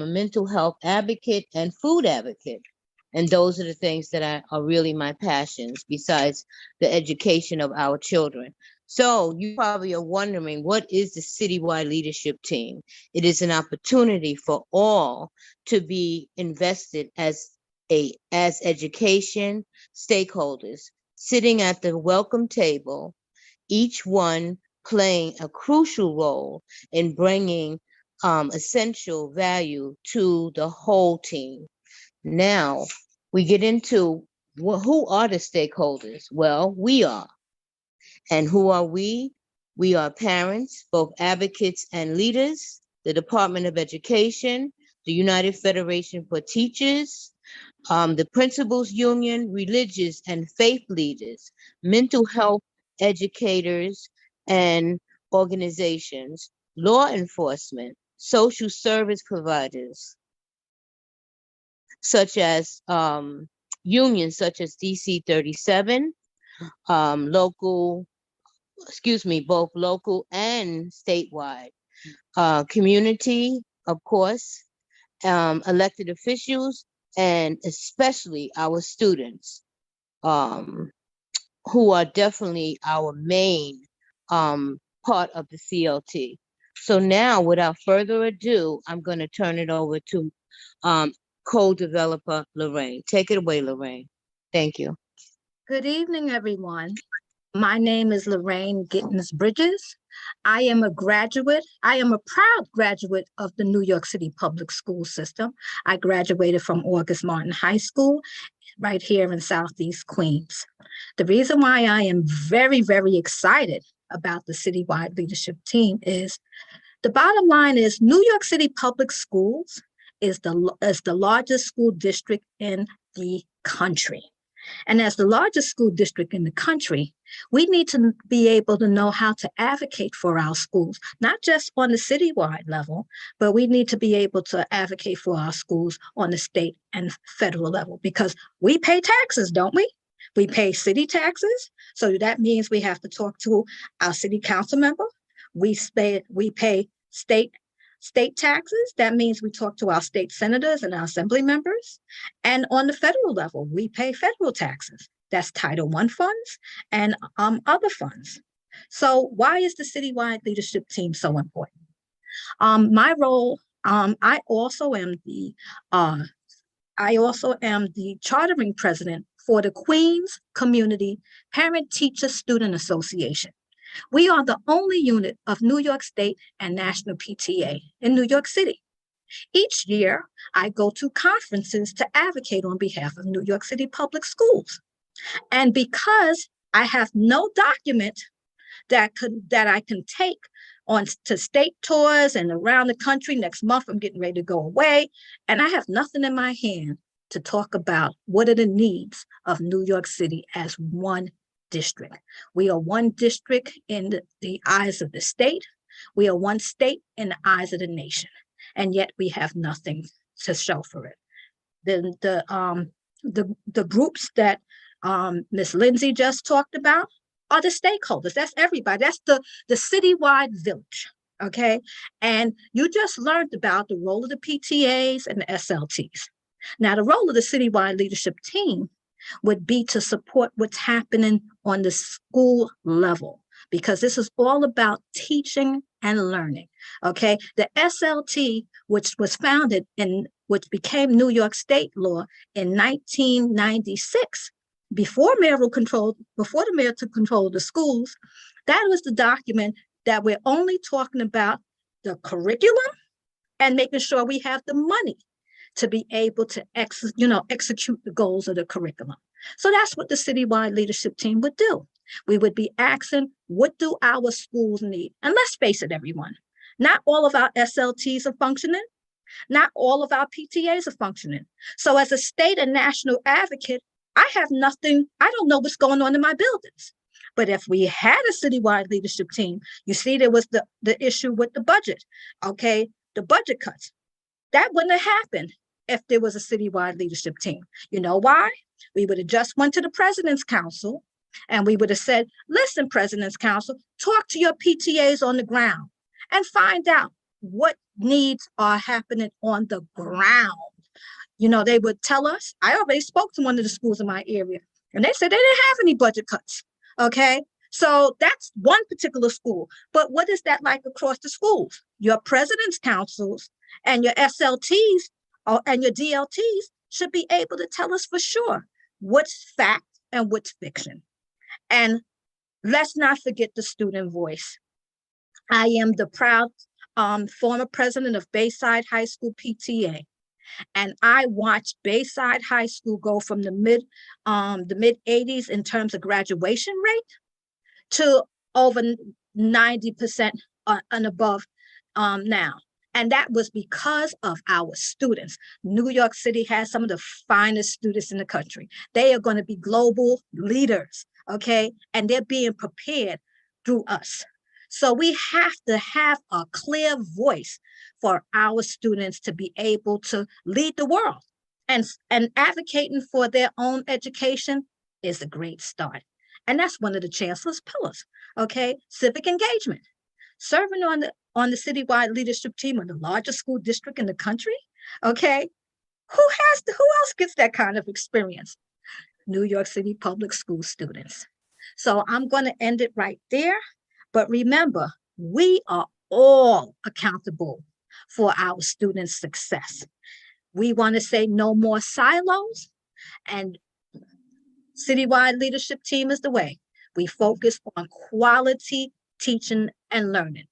mental health advocate and food advocate. And those are the things that are really my passions besides the education of our children. So you probably are wondering, what is the Citywide Leadership Team? It is an opportunity for all to be invested as education stakeholders, sitting at the welcome table, each one playing a crucial role in bringing essential value to the whole team. Now, we get into who are the stakeholders? Well, we are. And who are we? We are parents, both advocates and leaders, the Department of Education, the United Federation for Teachers, the Principals Union, religious and faith leaders, mental health educators and organizations, law enforcement, social service providers, such as unions such as DC 37, both local and statewide, community, of course, elected officials, and especially our students, who are definitely our main part of the CLT. So now, without further ado, I'm going to turn it over to co-developer Lorraine. Take it away, Lorraine. Thank you. Good evening, everyone. My name is Lorraine Gittens Bridges. I am a proud graduate of the New York City public school system. I graduated from August Martin High School right here in Southeast Queens. The reason why I am very, very excited about the Citywide Leadership Team is the bottom line is New York City public schools is the largest school district in the country. And as the largest school district in the country, we need to be able to know how to advocate for our schools, not just on the citywide level, but we need to be able to advocate for our schools on the state and federal level, because we pay taxes, don't we? We pay city taxes. So that means we have to talk to our city council member. We pay state taxes. That means we talk to our state senators and our assembly members. And on the federal level, we pay federal taxes. That's Title I funds and other funds. So why is the Citywide Leadership Team so important? My role, I also am the chartering president for the Queens Community Parent-Teacher Student Association. We are the only unit of New York State and National PTA in New York City. Each year, I go to conferences to advocate on behalf of New York City public schools. And because I have no document that I can take on to state tours and around the country, next month I'm getting ready to go away, and I have nothing in my hand to talk about what are the needs of New York City as one district. We are one district in the eyes of the state. We are one state in the eyes of the nation, and yet we have nothing to show for it. The groups that Ms. Lindsay just talked about are the stakeholders. That's everybody. That's the citywide village. Okay, and you just learned about the role of the PTAs and the SLTs. Now, the role of the Citywide Leadership Team would be to support what's happening on the school level, because this is all about teaching and learning, okay? The SLT, which was founded which became New York State law in 1996, before the mayor took control of the schools, that was the document that we're only talking about the curriculum and making sure we have the money to be able to execute the goals of the curriculum. So that's what the citywide leadership team would do. We would be asking, what do our schools need? And let's face it, everyone, not all of our SLTs are functioning. Not all of our PTAs are functioning. So as a state and national advocate, I have nothing, I don't know what's going on in my buildings. But if we had a citywide leadership team, you see there was the issue with the budget, okay? The budget cuts. That wouldn't have happened if there was a citywide leadership team. You know why? We would have just went to the President's Council and we would have said, listen, President's Council, talk to your PTAs on the ground and find out what needs are happening on the ground. They would tell us. I already spoke to one of the schools in my area, and they said they didn't have any budget cuts. Okay, so that's one particular school. But what is that like across the schools? Your president's councils and your SLTs and your DLTs should be able to tell us for sure what's fact and what's fiction. And let's not forget the student voice. I am the proud former president of Bayside High School PTA. And I watched Bayside High School go from the mid 80s in terms of graduation rate to over 90% and above now. And that was because of our students. New York City has some of the finest students in the country. They are going to be global leaders, okay? And they're being prepared through us. So we have to have a clear voice for our students to be able to lead the world. And advocating for their own education is a great start. And that's one of the chancellor's pillars, okay? Civic engagement. Serving on the citywide leadership team of the largest school district in the country, okay? Who else gets that kind of experience? New York City public school students. So I'm going to end it right there. But remember, we are all accountable for our students' success. We want to say no more silos, and citywide leadership team is the way. We focus on quality teaching and learning.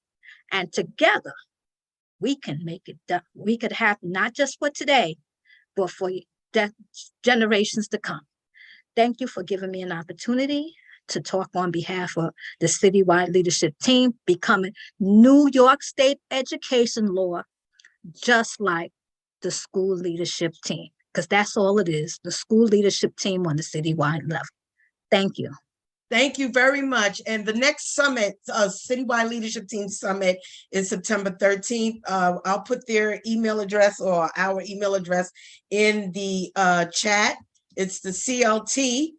And together, we can make it done. We could have not just for today, but for generations to come. Thank you for giving me an opportunity to talk on behalf of the citywide leadership team, becoming New York State education law, just like the school leadership team, because that's all it is, the school leadership team on the citywide level. Thank you. Thank you very much. And the next summit, Citywide Leadership Team Summit, is September 13th. I'll put their email address or our email address in the chat. It's the CLT.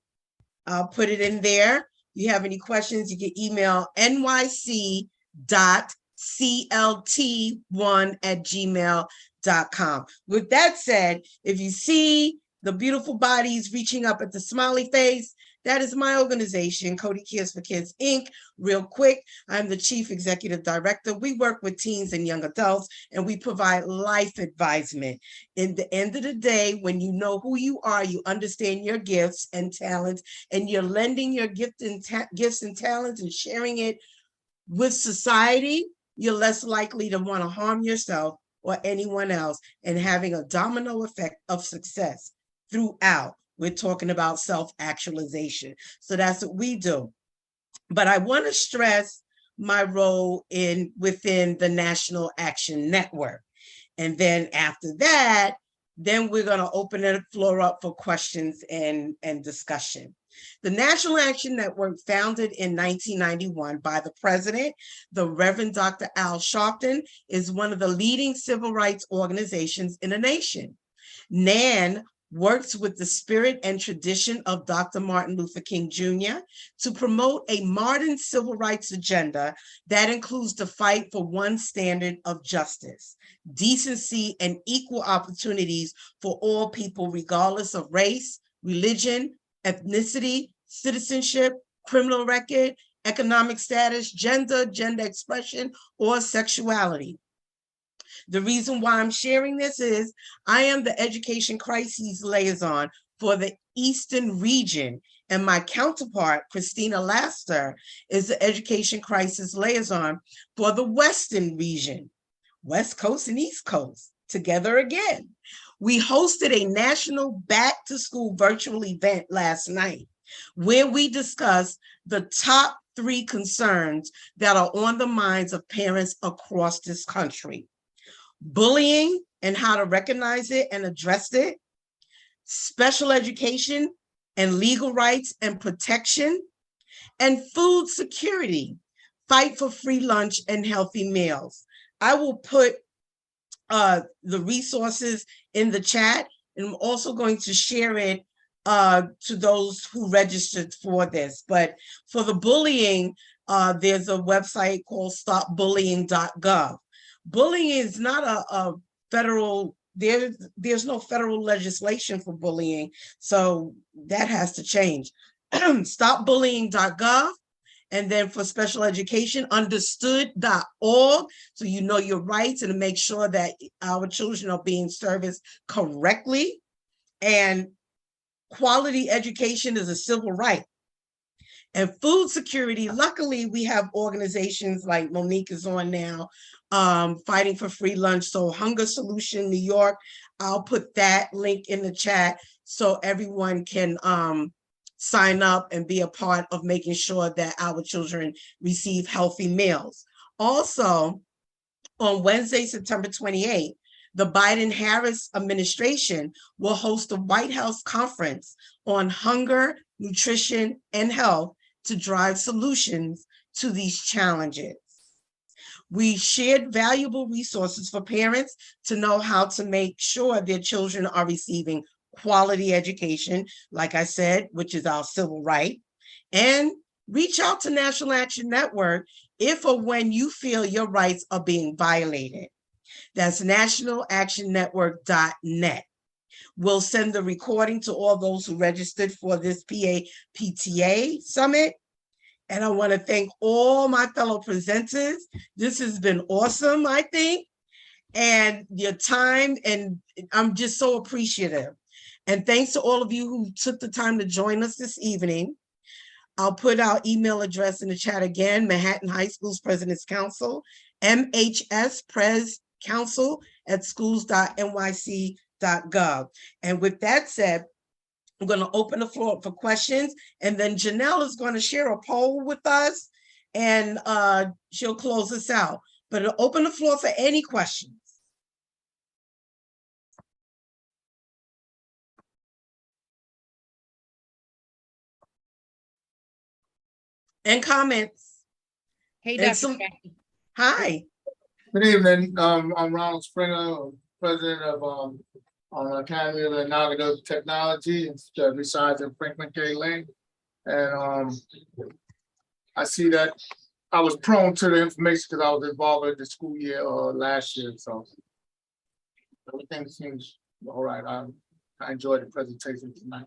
I'll put it in there. If you have any questions, you can email nyc.clt1@gmail.com. With that said, if you see the beautiful bodies reaching up at the smiley face, that is my organization, Cody Cares for Kids, Inc. Real quick, I'm the Chief Executive Director. We work with teens and young adults, and we provide life advisement. In the end of the day, when you know who you are, you understand your gifts and talents, and you're lending your gifts and talents and sharing it with society, you're less likely to want to harm yourself or anyone else, and having a domino effect of success throughout. We're talking about self-actualization. So that's what we do. But I want to stress my role within the National Action Network. And then after that, then we're going to open the floor up for questions and discussion. The National Action Network, founded in 1991 by the president, the Reverend Dr. Al Sharpton, is one of the leading civil rights organizations in the nation. NAN works with the spirit and tradition of Dr. Martin Luther King Jr. to promote a modern civil rights agenda that includes the fight for one standard of justice, decency, and equal opportunities for all people, regardless of race, religion, ethnicity, citizenship, criminal record, economic status, gender expression, or sexuality. The reason why I'm sharing this is I am the education crises liaison for the Eastern region, And my counterpart, Christina Laster, is the Education Crisis Liaison for the Western region, West Coast and East Coast, together again. We hosted a national back to school virtual event last night where we discussed the top 3 concerns that are on the minds of parents across this country: bullying and how to recognize it and address it, special education and legal rights and protection, and food security, fight for free lunch and healthy meals. I will put the resources in the chat, and I'm also going to share it to those who registered for this. But for the bullying, there's a website called stopbullying.gov. Bullying is not a federal, there's no federal legislation for bullying, so that has to change. Stopbullying.gov. And then for special education, understood.org, so you know your rights and to make sure that our children are being serviced correctly. And quality education is a civil right. And food security, luckily we have organizations like Monique is on now, fighting for free lunch. So Hunger Solution New York, I'll put that link in the chat so everyone can sign up and be a part of making sure that our children receive healthy meals. Also, on Wednesday, September 28th, the Biden-Harris administration will host a White House conference on hunger, nutrition, and health to drive solutions to these challenges. We shared valuable resources for parents to know how to make sure their children are receiving quality education, like I said, which is our civil right, and reach out to National Action Network if or when you feel your rights are being violated. That's nationalactionnetwork.net. We'll send the recording to all those who registered for this PTA Summit. And I want to thank all my fellow presenters. This has been awesome, I think, and your time, and I'm just so appreciative. And thanks to all of you who took the time to join us this evening. I'll put our email address in the chat again: Manhattan High School's President's Council, mhsprescouncil@schools.nyc.gov. And with that said, I'm going to open the floor up for questions, and then Janelle is going to share a poll with us, and she'll close us out. But I'll open the floor for any questions. And comments. Hey, And Dr. Jackie. Hi. Good evening. I'm Ronald Springer, president of Academy of Innovative Technology, that resides in Franklin K. Lane. And I see that I was prone to the information because I was involved with the school year last year. So everything seems all right. I enjoyed the presentation tonight.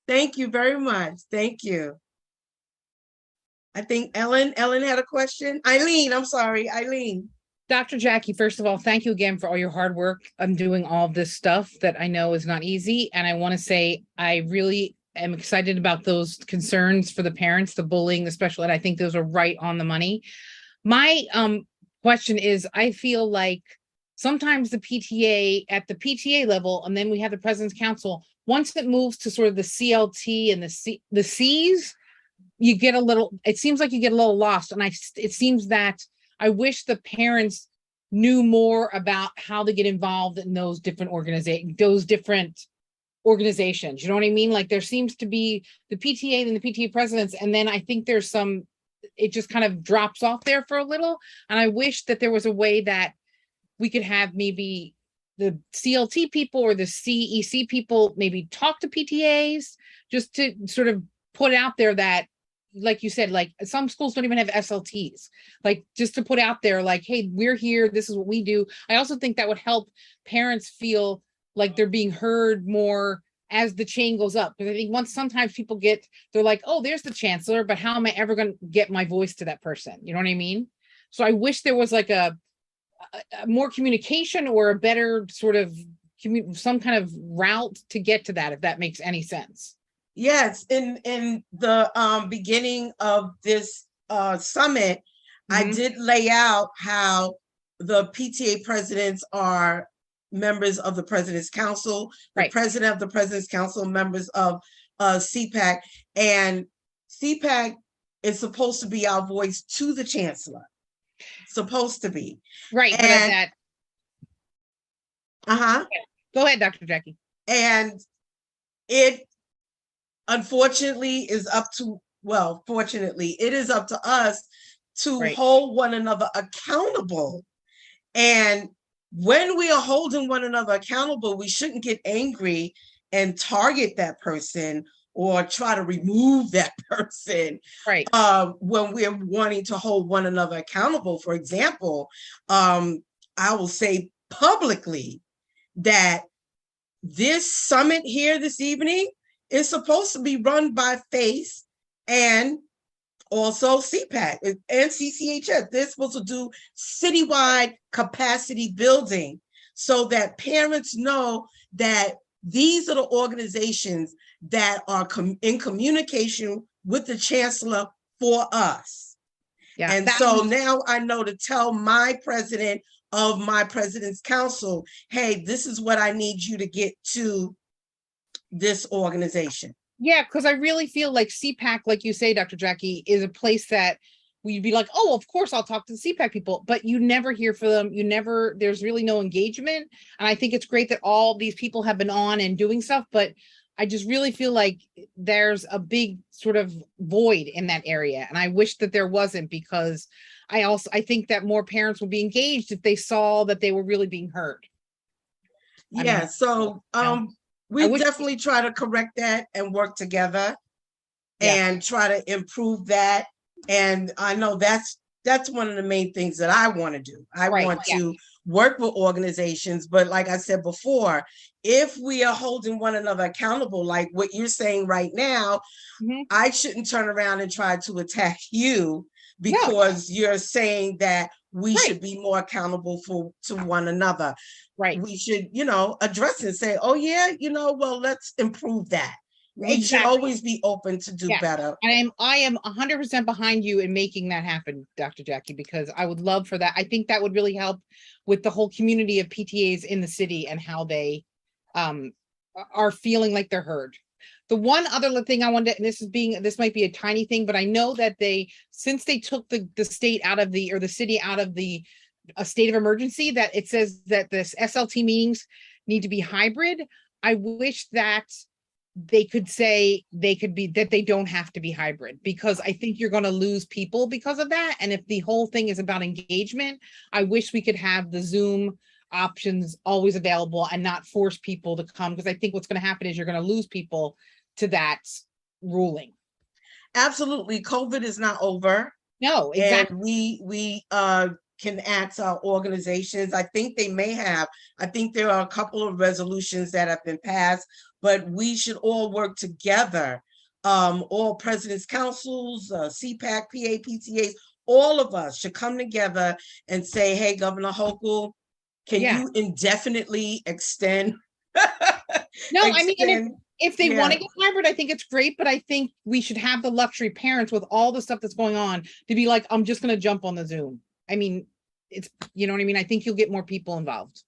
Thank you very much. Thank you. I think Ellen had a question. Eileen, I'm sorry, Eileen. Dr. Jackie, first of all, thank you again for all your hard work. I'm doing all of this stuff that I know is not easy. And I want to say, I really am excited about those concerns for the parents, the bullying, the special ed. I think those are right on the money. My question is, I feel like sometimes the PTA at the PTA level, and then we have the President's Council, once it moves to sort of the CLT and the Cs, you get a little, it seems like you get a little lost. And it seems that I wish the parents knew more about how to get involved in those different organizations. You know what I mean? Like there seems to be the PTA and the PTA presidents, and then I think there's some, it just kind of drops off there for a little. And I wish that there was a way that we could have maybe the CLT people or the CEC people maybe talk to PTAs, just to sort of put out there that, like you said, like some schools don't even have SLTs, like just to put out there like, hey, we're here, this is what we do. I also think that would help parents feel like they're being heard more as the chain goes up. Because I think sometimes people they're like, oh, there's the chancellor, but how am I ever going to get my voice to that person? You know what I mean? So I wish there was like a more communication or a better sort of some kind of route to get to that, if that makes any sense. Yes, in the beginning of this summit, I did lay out how the PTA presidents are members of the President's Council, the Right. president of the President's Council, members of CPAC, and CPAC is supposed to be our voice to the chancellor. Supposed to be. Right, but at that. Uh-huh. Go ahead, Dr. Jackie. And it unfortunately is up to, well, fortunately, it is up to us to hold one another accountable. And when we are holding one another accountable, we shouldn't get angry and target that person or try to remove that person. Right. When we're wanting to hold one another accountable. For example, I will say publicly that this summit here this evening is supposed to be run by FACE and also CPAC and CCHS. They're supposed to do citywide capacity building so that parents know that these are the organizations that are in communication with the chancellor for us. Yeah, and so now I know to tell my president of my President's Council, hey, this is what I need you to get to this organization. Yeah, because I really feel like CPAC, like you say, Dr. Jackie, is a place that we'd be like, oh, of course I'll talk to the CPAC people, but you never hear from them. You never, there's really no engagement. And I think it's great that all these people have been on and doing stuff, but I just really feel like there's a big sort of void in that area. And I wish that there wasn't, because I think that more parents would be engaged if they saw that they were really being heard. Yeah, so we definitely try to correct that and work together and try to improve that. And I know that's one of the main things that I want to do. I want to work with organizations, but like I said before, if we are holding one another accountable, like what you're saying right now, I shouldn't turn around and try to attack you because you're saying that we should be more accountable to one another. Right. We should, address it and say, oh yeah, well, let's improve that. We should always be open to do better. And I am 100% behind you in making that happen, Dr. Jackie, because I would love for that. I think that would really help with the whole community of PTAs in the city and how they are feeling like they're heard. The one other thing I wanted, and this might be a tiny thing, but I know that since they took the state out of the city out of a state of emergency, that it says that this SLT meetings need to be hybrid. I wish that they could say that they don't have to be hybrid, because I think you're going to lose people because of that. And if the whole thing is about engagement, I wish we could have the Zoom options always available and not force people to come, because I think what's going to happen is you're going to lose people to that ruling. Absolutely. COVID is not over. No, exactly. And we can ask our organizations. I think there are a couple of resolutions that have been passed, but we should all work together. All President's Councils, CPAC, PA, PTAs, all of us should come together and say, hey, Governor Hochul, can you indefinitely extend? No, I mean, if they want to get hybrid, I think it's great, but I think we should have the luxury, parents with all the stuff that's going on, to be like, I'm just going to jump on the Zoom. I mean, it's, you know what I mean? I think you'll get more people involved.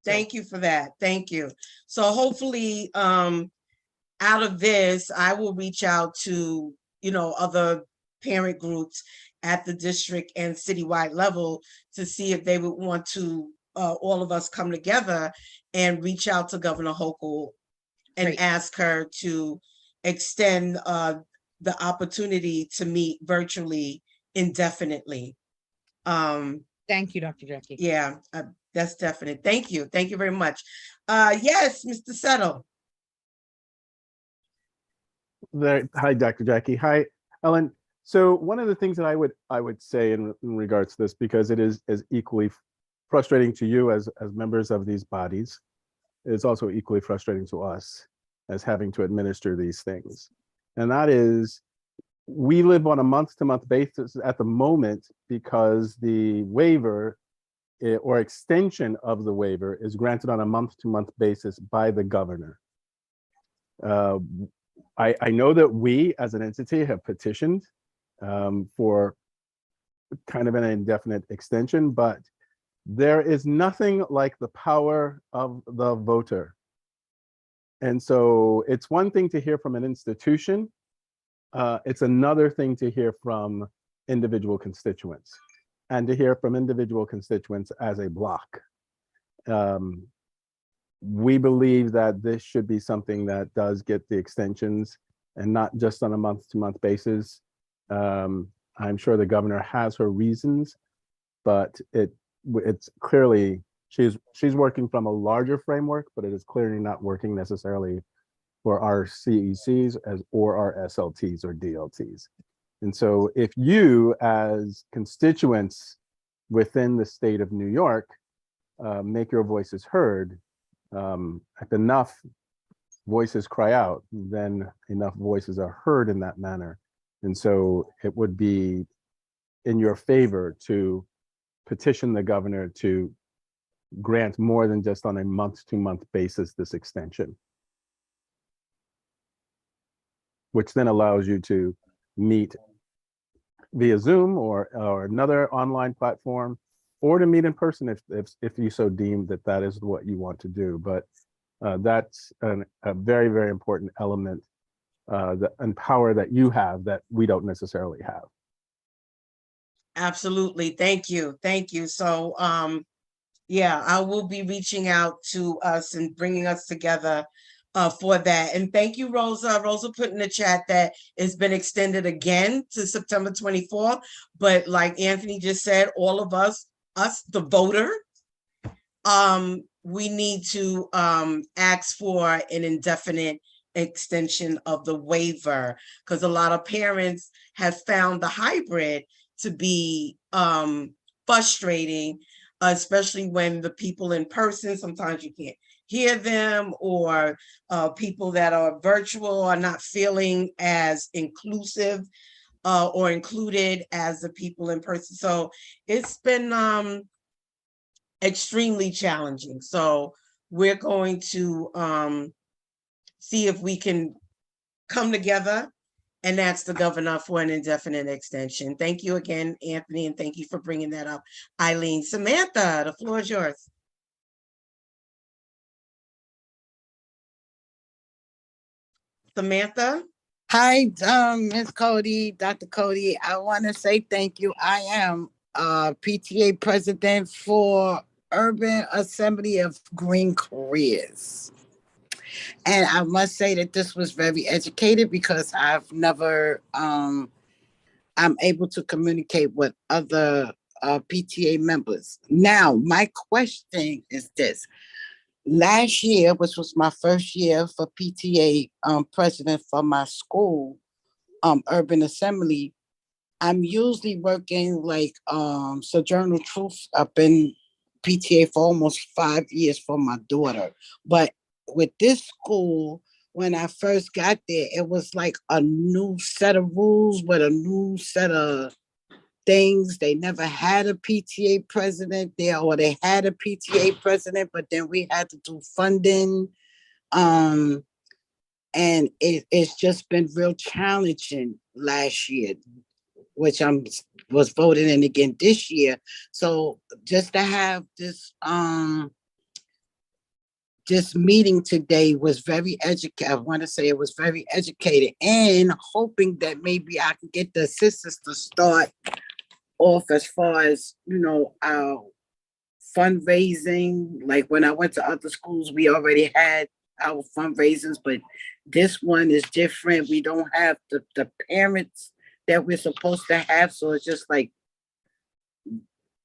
Thank you for that. Thank you. So hopefully out of this, I will reach out to, other parent groups at the district and citywide level to see if they would want to, all of us come together and reach out to Governor Hochul and ask her to extend the opportunity to meet virtually indefinitely. Thank you, Dr. Jackie. Yeah, that's definite. Thank you. Thank you very much. Yes, Mr. Settle. Hi, Dr. Jackie. Hi, Ellen. So one of the things that I would say in regards to this, because it is as equally frustrating to you as members of these bodies, it's also equally frustrating to us as having to administer these things. And that is, we live on a month-to-month basis at the moment because the waiver or extension of the waiver is granted on a month-to-month basis by the governor. I know that we as an entity have petitioned for kind of an indefinite extension, but there is nothing like the power of the voter. And so it's one thing to hear from an institution. It's another thing to hear from individual constituents, and to hear from individual constituents as a block. We believe that this should be something that does get the extensions and not just on a month-to-month basis. I'm sure the governor has her reasons, but it's clearly, she's working from a larger framework, but it is clearly not working necessarily for our CECs or our SLTs or DLTs. And so if you as constituents within the state of New York make your voices heard, if enough voices cry out, then enough voices are heard in that manner. And so it would be in your favor to petition the governor to grant more than just on a month-to-month basis this extension, which then allows you to meet via Zoom or another online platform, or to meet in person if you so deem that that is what you want to do. But that's a very, very important element and power that you have that we don't necessarily have. Absolutely. Thank you. Thank you. So, yeah, I will be reaching out to us and bringing us together for that. And thank you, Rosa. Rosa put in the chat that it's been extended again to September 24th. But like Anthony just said, all of us, the voter, we need to ask for an indefinite extension of the waiver, because a lot of parents have found the hybrid to be frustrating, especially when the people in person, sometimes you can't hear them, or people that are virtual are not feeling as inclusive or included as the people in person. So it's been extremely challenging. So we're going to see if we can come together and ask the governor for an indefinite extension. Thank you again, Anthony, and thank you for bringing that up, Eileen. Samantha, the floor is yours. Samantha? Hi, Ms. Cody, Dr. Cody. I want to say thank you. I am PTA president for Urban Assembly of Green Careers. And I must say that this was very educated, because I've never, I'm able to communicate with other PTA members. Now, my question is this. Last year, which was my first year for PTA president for my school, Urban Assembly, I'm usually working like Sojourner Truth. I've been PTA for almost 5 years for my daughter. But with this school, when I first got there, it was like a new set of rules with a new set of things. They never had a PTA president there, or they had a PTA president, but then we had to do funding. And it's just been real challenging last year, which was voted in again this year. So just to have this this meeting today was very educated. I want to say it was very educated, and hoping that maybe I can get the assistants to start off as far as, our fundraising. Like when I went to other schools, we already had our fundraisers, but this one is different. We don't have the parents that we're supposed to have. So it's just like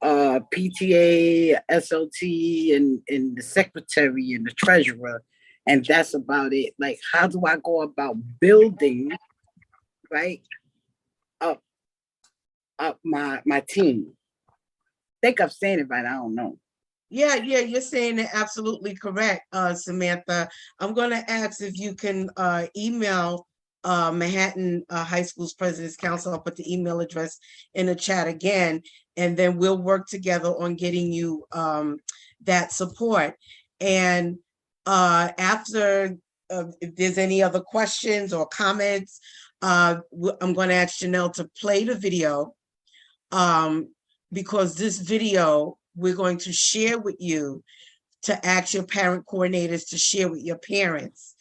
PTA, SLT, and the secretary and the treasurer. And that's about it. Like, how do I go about building, right, up my team? I think I'm saying it right. I don't know. Yeah, you're saying it absolutely correct, Samantha. I'm going to ask if you can email Manhattan High School's President's Council. I'll put the email address in the chat again, and then we'll work together on getting you that support. And after if there's any other questions or comments, I'm going to ask Janelle to play the video, because this video we're going to share with you, to ask your parent coordinators to share with your parents,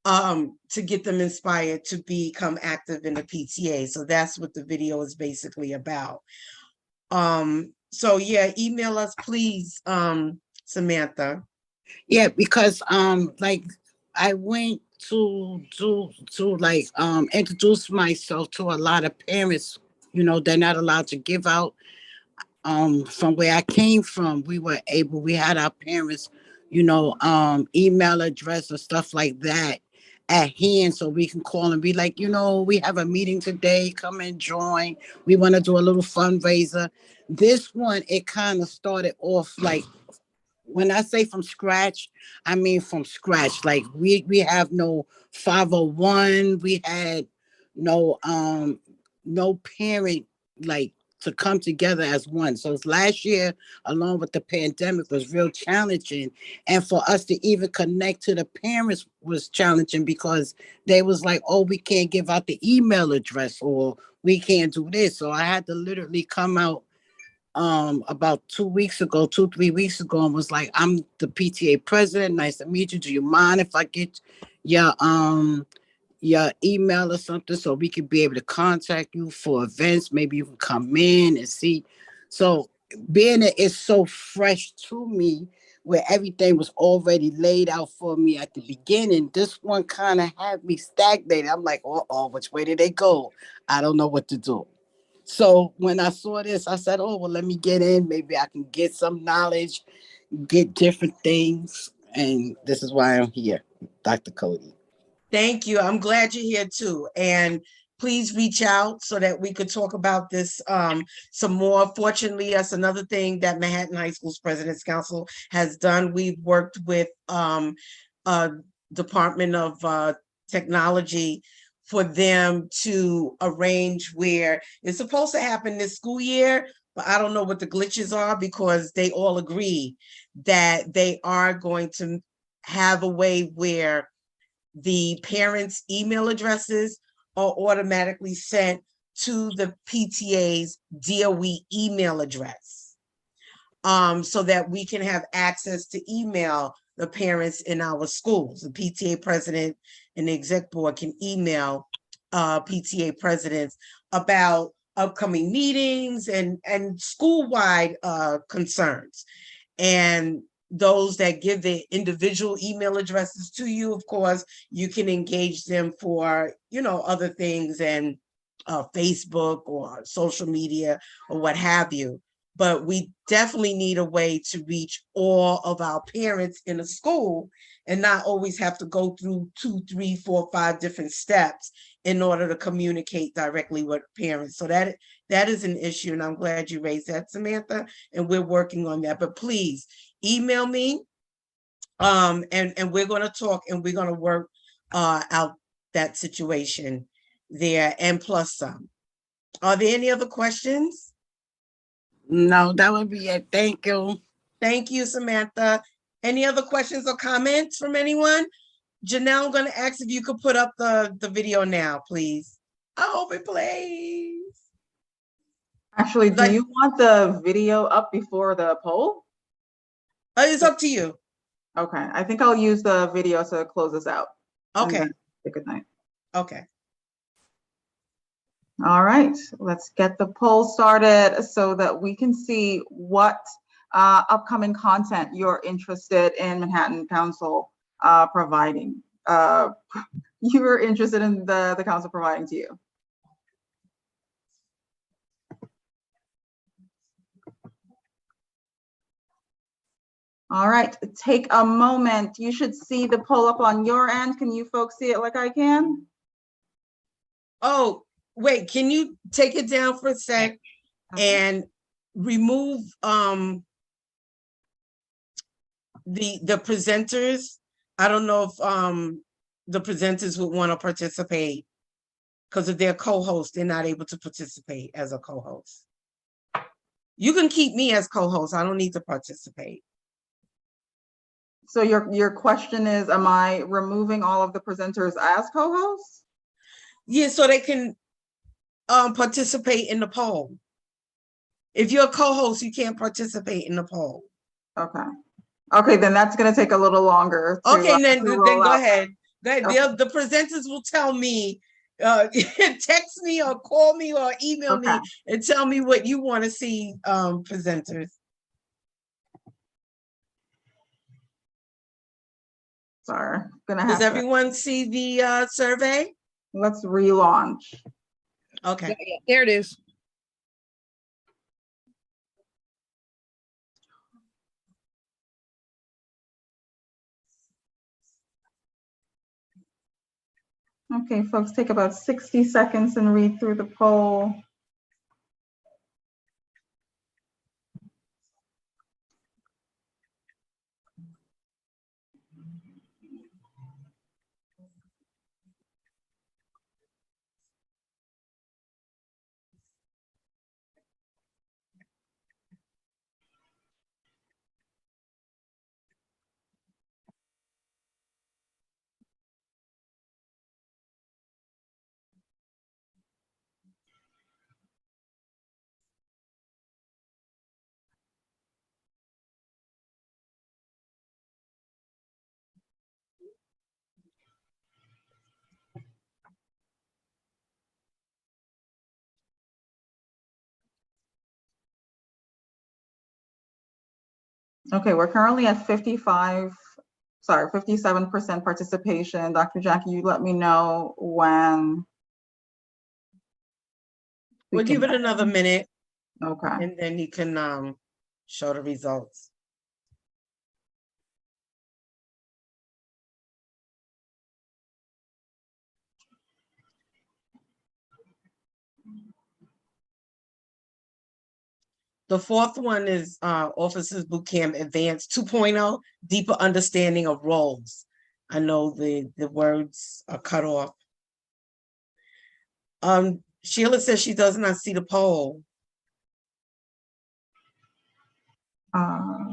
to get them inspired to become active in the PTA. So that's what the video is basically about. So yeah, email us, please, Samantha. Yeah, because like I went to like introduce myself to a lot of parents. You know, they're not allowed to give out. From where I came from, we had our parents, you know, email address or stuff like that at hand, so we can call and be like, you know, we have a meeting today, come and join. We want to do a little fundraiser. This one, it kind of started off like, when I say from scratch, I mean from scratch. Like we have no 501, we had no parent like to come together as one. So last year, along with the pandemic, was real challenging. And for us to even connect to the parents was challenging, because they was like, oh, we can't give out the email address, or we can't do this. So I had to literally come out about 3 weeks ago, and was like, I'm the PTA president. Nice to meet you. Do you mind if I get your email or something, so we could be able to contact you for events? Maybe you can come in and see. So being that it's so fresh to me, where everything was already laid out for me at the beginning, this one kind of had me stagnated. I'm like, oh, which way did they go? I don't know what to do. So when I saw this, I said, oh, well, let me get in. Maybe I can get some knowledge, get different things. And this is why I'm here, Dr. Cody. Thank you. I'm glad you're here too. And please reach out so that we could talk about this some more. Fortunately, that's another thing that Manhattan High School's President's Council has done. We've worked with Department of Technology for them to arrange where it's supposed to happen this school year, but I don't know what the glitches are, because they all agree that they are going to have a way where the parents' email addresses are automatically sent to the PTA's DOE email address, so that we can have access to email the parents in our schools. The PTA president and the exec board can email PTA presidents about upcoming meetings and school-wide concerns. And those that give their individual email addresses to you, of course, you can engage them for, you know, other things, and Facebook or social media or what have you. But we definitely need a way to reach all of our parents in a school, and not always have to go through 2, 3, 4, 5 different steps in order to communicate directly with parents. So that is an issue, and I'm glad you raised that, Samantha, and we're working on that. But please email me, and we're going to talk, and we're going to work out that situation there, and plus some. Are there any other questions? No, that would be it. Thank you. Thank you, Samantha. Any other questions or comments from anyone? Janelle, I'm going to ask if you could put up the video now, please. I hope it plays. Actually, do you want the video up before the poll? It's up to you. Okay, I think I'll use the video to close us out. Okay. Good night. Okay. All right, let's get the poll started so that we can see what upcoming content you're interested in Manhattan Council providing. You're interested in the council providing to you. All right, take a moment. You should see the poll up on your end. Can you folks see it like I can? Oh, wait, can you take it down for a sec and remove the presenters? I don't know if the presenters would want to participate, because if they're co-hosts, they're not able to participate as a co-host. You can keep me as co-host. I don't need to participate. So your question is, am I removing all of the presenters as co-hosts? Yeah, so they can participate in the poll. If you're a co-host, you can't participate in the poll. Okay. Okay, then that's gonna take a little longer. Okay, then to roll go out. ahead. Go ahead. Okay. The presenters will tell me, text me or call me or email me and tell me what you want to see, presenters. Sorry, gonna have Does to. everyone see the survey? Let's relaunch. Okay. There it is. Okay, folks, take about 60 seconds and read through the poll. Okay, we're currently at 57% participation. Dr. Jackie, you let me know when. We'll give it another minute. Okay. And then you can show the results. The fourth one is Officers Bootcamp Advanced 2.0, Deeper Understanding of Roles. I know the words are cut off. Sheila says she does not see the poll. I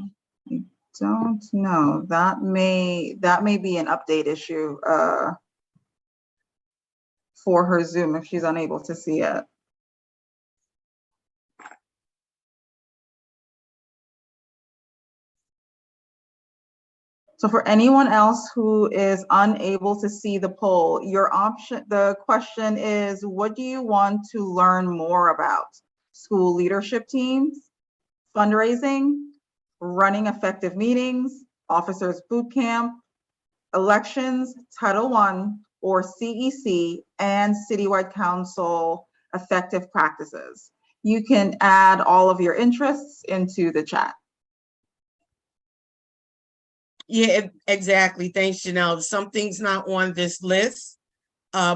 don't know. That may be an update issue for her Zoom if she's unable to see it. So for anyone else who is unable to see the poll, the question is, what do you want to learn more about? School leadership teams, fundraising, running effective meetings, officers boot camp, elections, Title I, or CEC, and citywide council effective practices. You can add all of your interests into the chat. Yeah, exactly. Thanks, Janelle. If something's not on this list,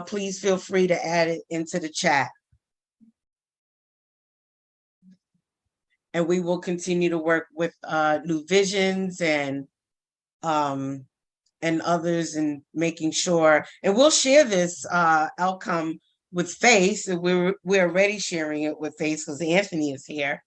please feel free to add it into the chat. And we will continue to work with New Visions and others in making sure, and we'll share this outcome with FACE. And we're already sharing it with FACE because Anthony is here.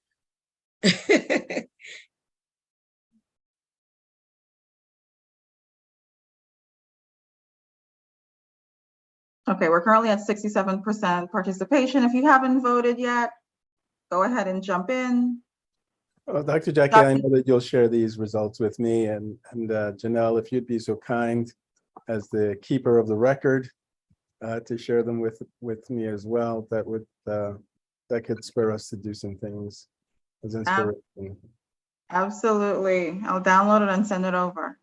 Okay, we're currently at 67% participation. If you haven't voted yet, go ahead and jump in. Well, Dr. Jackie, I know that you'll share these results with me, and Janelle, if you'd be so kind as the keeper of the record to share them with me as well, that could spur us to do some things as inspiration. Absolutely. I'll download it and send it over.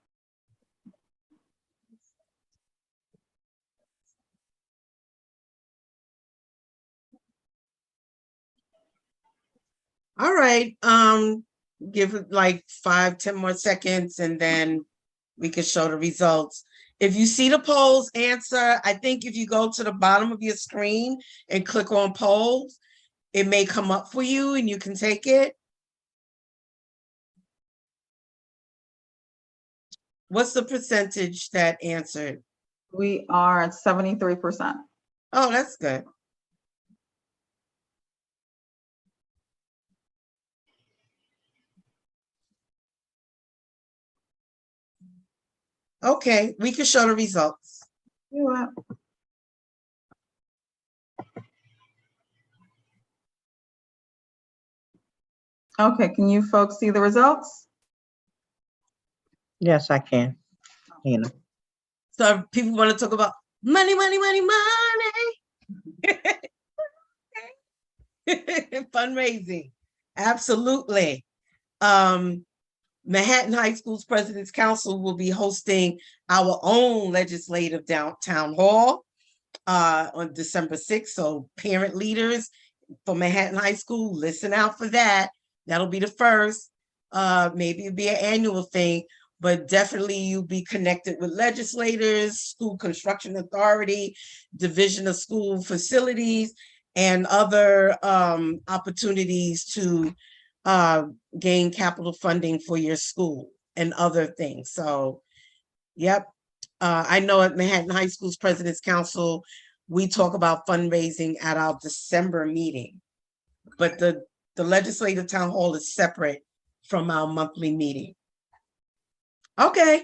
All right. Give it like 5-10 more seconds and then we can show the results. If you see the polls answer, I think if you go to the bottom of your screen and click on polls, it may come up for you and you can take it. What's the percentage that answered? We are at 73%. Oh, that's good. Okay, we can show the results. You are. Okay, can you folks see the results? Yes, I can. You know. So if people want to talk about money, money, money, money. Fundraising. Absolutely. Manhattan High School's President's Council will be hosting our own legislative town hall on December 6th. So parent leaders for Manhattan High School, listen out for that. That'll be the first. Maybe it'll be an annual thing, but definitely you'll be connected with legislators, school construction authority, division of school facilities, and other opportunities to gain capital funding for your school and other things. So, yep. I know at Manhattan High School's President's Council, we talk about fundraising at our December meeting, but the legislative town hall is separate from our monthly meeting. Okay.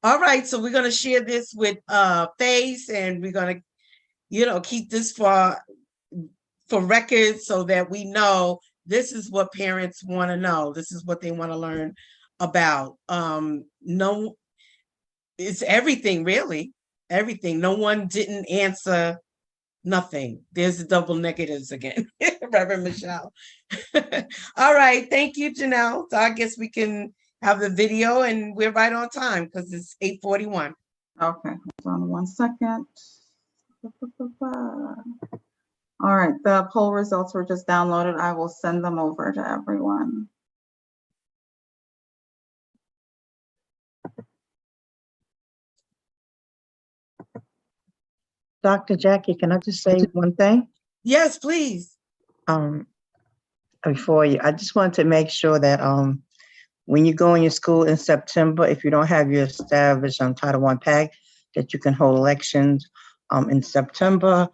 All right. So we're going to share this with Face, and we're going to, you know, keep this for records so that we know this is what parents want to know. This is what they want to learn about. No, it's everything, really. Everything. No one didn't answer nothing. There's the double negatives again. Reverend Michelle. All right. Thank you, Janelle. So I guess we can have the video, and we're right on time because it's 8:41. Okay, hold on 1 second. All right, the poll results were just downloaded. I will send them over to everyone. Dr. Jackie, can I just say one thing? Yes, please. Before you, I just wanted to make sure that when you go in your school in September, if you don't have your established Title I PAC, that you can hold elections in September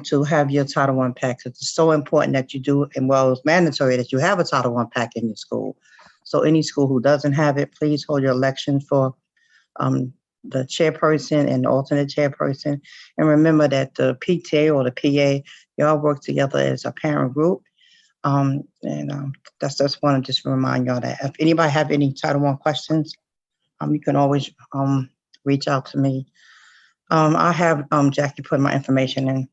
to have your Title I PAC. It's so important that you do, and well, it's mandatory that you have a Title I PAC in your school. So any school who doesn't have it, please hold your election for the chairperson and the alternate chairperson. And remember that the PTA or the PA, you all work together as a parent group. That's just want to just remind y'all that if anybody have any Title I questions, you can always reach out to me. I have Jackie put my information in.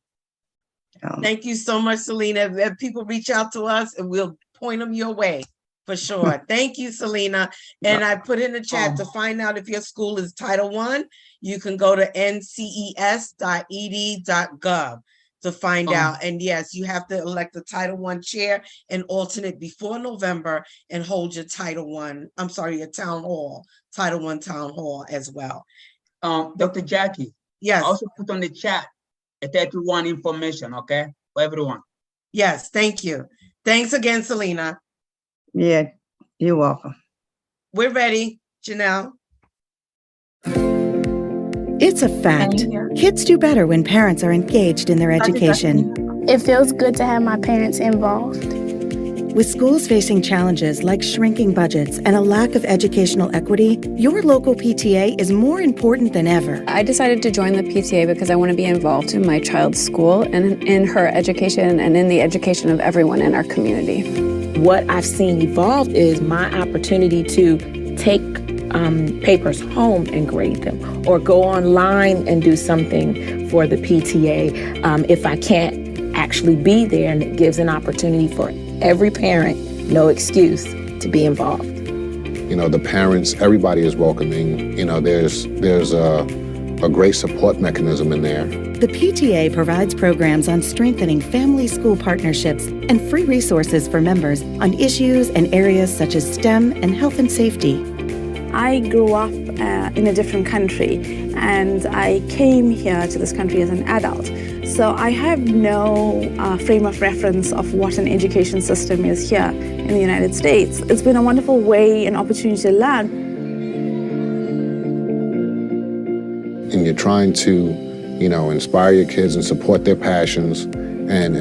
Thank you so much, Selena. If people reach out to us, and we'll point them your way for sure. Thank you, Selena. And I put in the chat to find out if your school is Title I, you can go to nces.ed.gov to find out. And yes, you have to elect a Title I chair and alternate before November and hold your Title I, I'm sorry, your town hall, Title I town hall as well. Dr. Jackie. Yes. I also put on the chat a 31 information, okay, for everyone. Yes, thank you. Thanks again, Selena. Yeah, you're welcome. We're ready, Janelle. It's a fact. Kids do better when parents are engaged in their education. It feels good to have my parents involved. With schools facing challenges like shrinking budgets and a lack of educational equity, your local PTA is more important than ever. I decided to join the PTA because I want to be involved in my child's school and in her education and in the education of everyone in our community. What I've seen evolve is my opportunity to take papers home and grade them, or go online and do something for the PTA if I can't actually be there, and it gives an opportunity for every parent, no excuse, to be involved. You know, the parents, everybody is welcoming. You know, there's a great support mechanism in there. The PTA provides programs on strengthening family-school partnerships and free resources for members on issues and areas such as STEM and health and safety. I grew up in a different country, and I came here to this country as an adult. So I have no frame of reference of what an education system is here in the United States. It's been a wonderful way and opportunity to learn. And you're trying to, you know, inspire your kids and support their passions and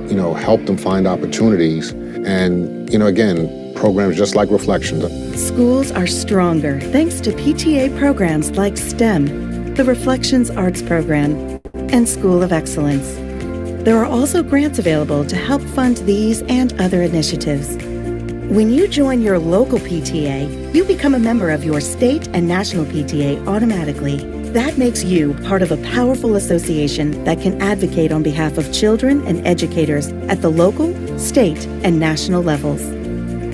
you know, help them find opportunities. And, you know, again, programs just like Reflections. Schools are stronger thanks to PTA programs like STEM, the Reflections Arts Program, and School of Excellence. There are also grants available to help fund these and other initiatives. When you join your local PTA, you become a member of your state and national PTA automatically. That makes you part of a powerful association that can advocate on behalf of children and educators at the local, state, and national levels.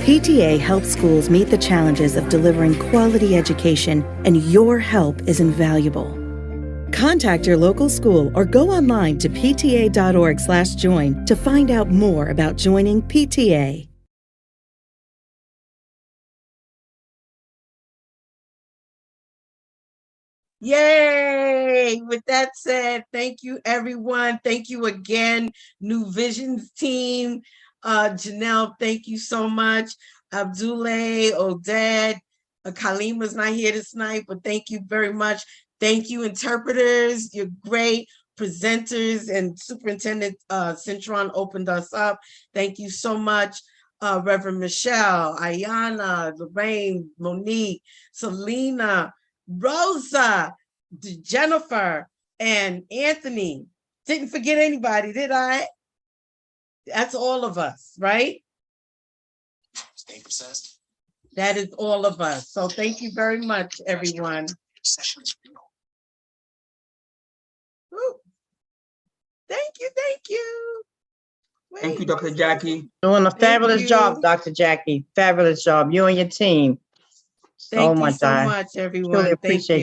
PTA helps schools meet the challenges of delivering quality education, and your help is invaluable. Contact your local school or go online to pta.org/join to find out more about joining PTA. Yay! With that said, thank you, everyone. Thank you again, New Visions team. Janelle, thank you so much. Abdullah, Oded, Kalima's not here tonight, but thank you very much. Thank you, interpreters. You're great presenters, and Superintendent Cintron opened us up. Thank you so much. Reverend Michelle, Ayana, Lorraine, Monique, Selena, Rosa, Jennifer, and Anthony. Didn't forget anybody, did I? That's all of us, right? That is all of us. So thank you very much, everyone. Woo. Thank you, thank you. Thank you, Dr. Jackie. Doing a fabulous job, Dr. Jackie. Fabulous job. You and your team. Thank you so much, everyone. Truly Thank appreciate you.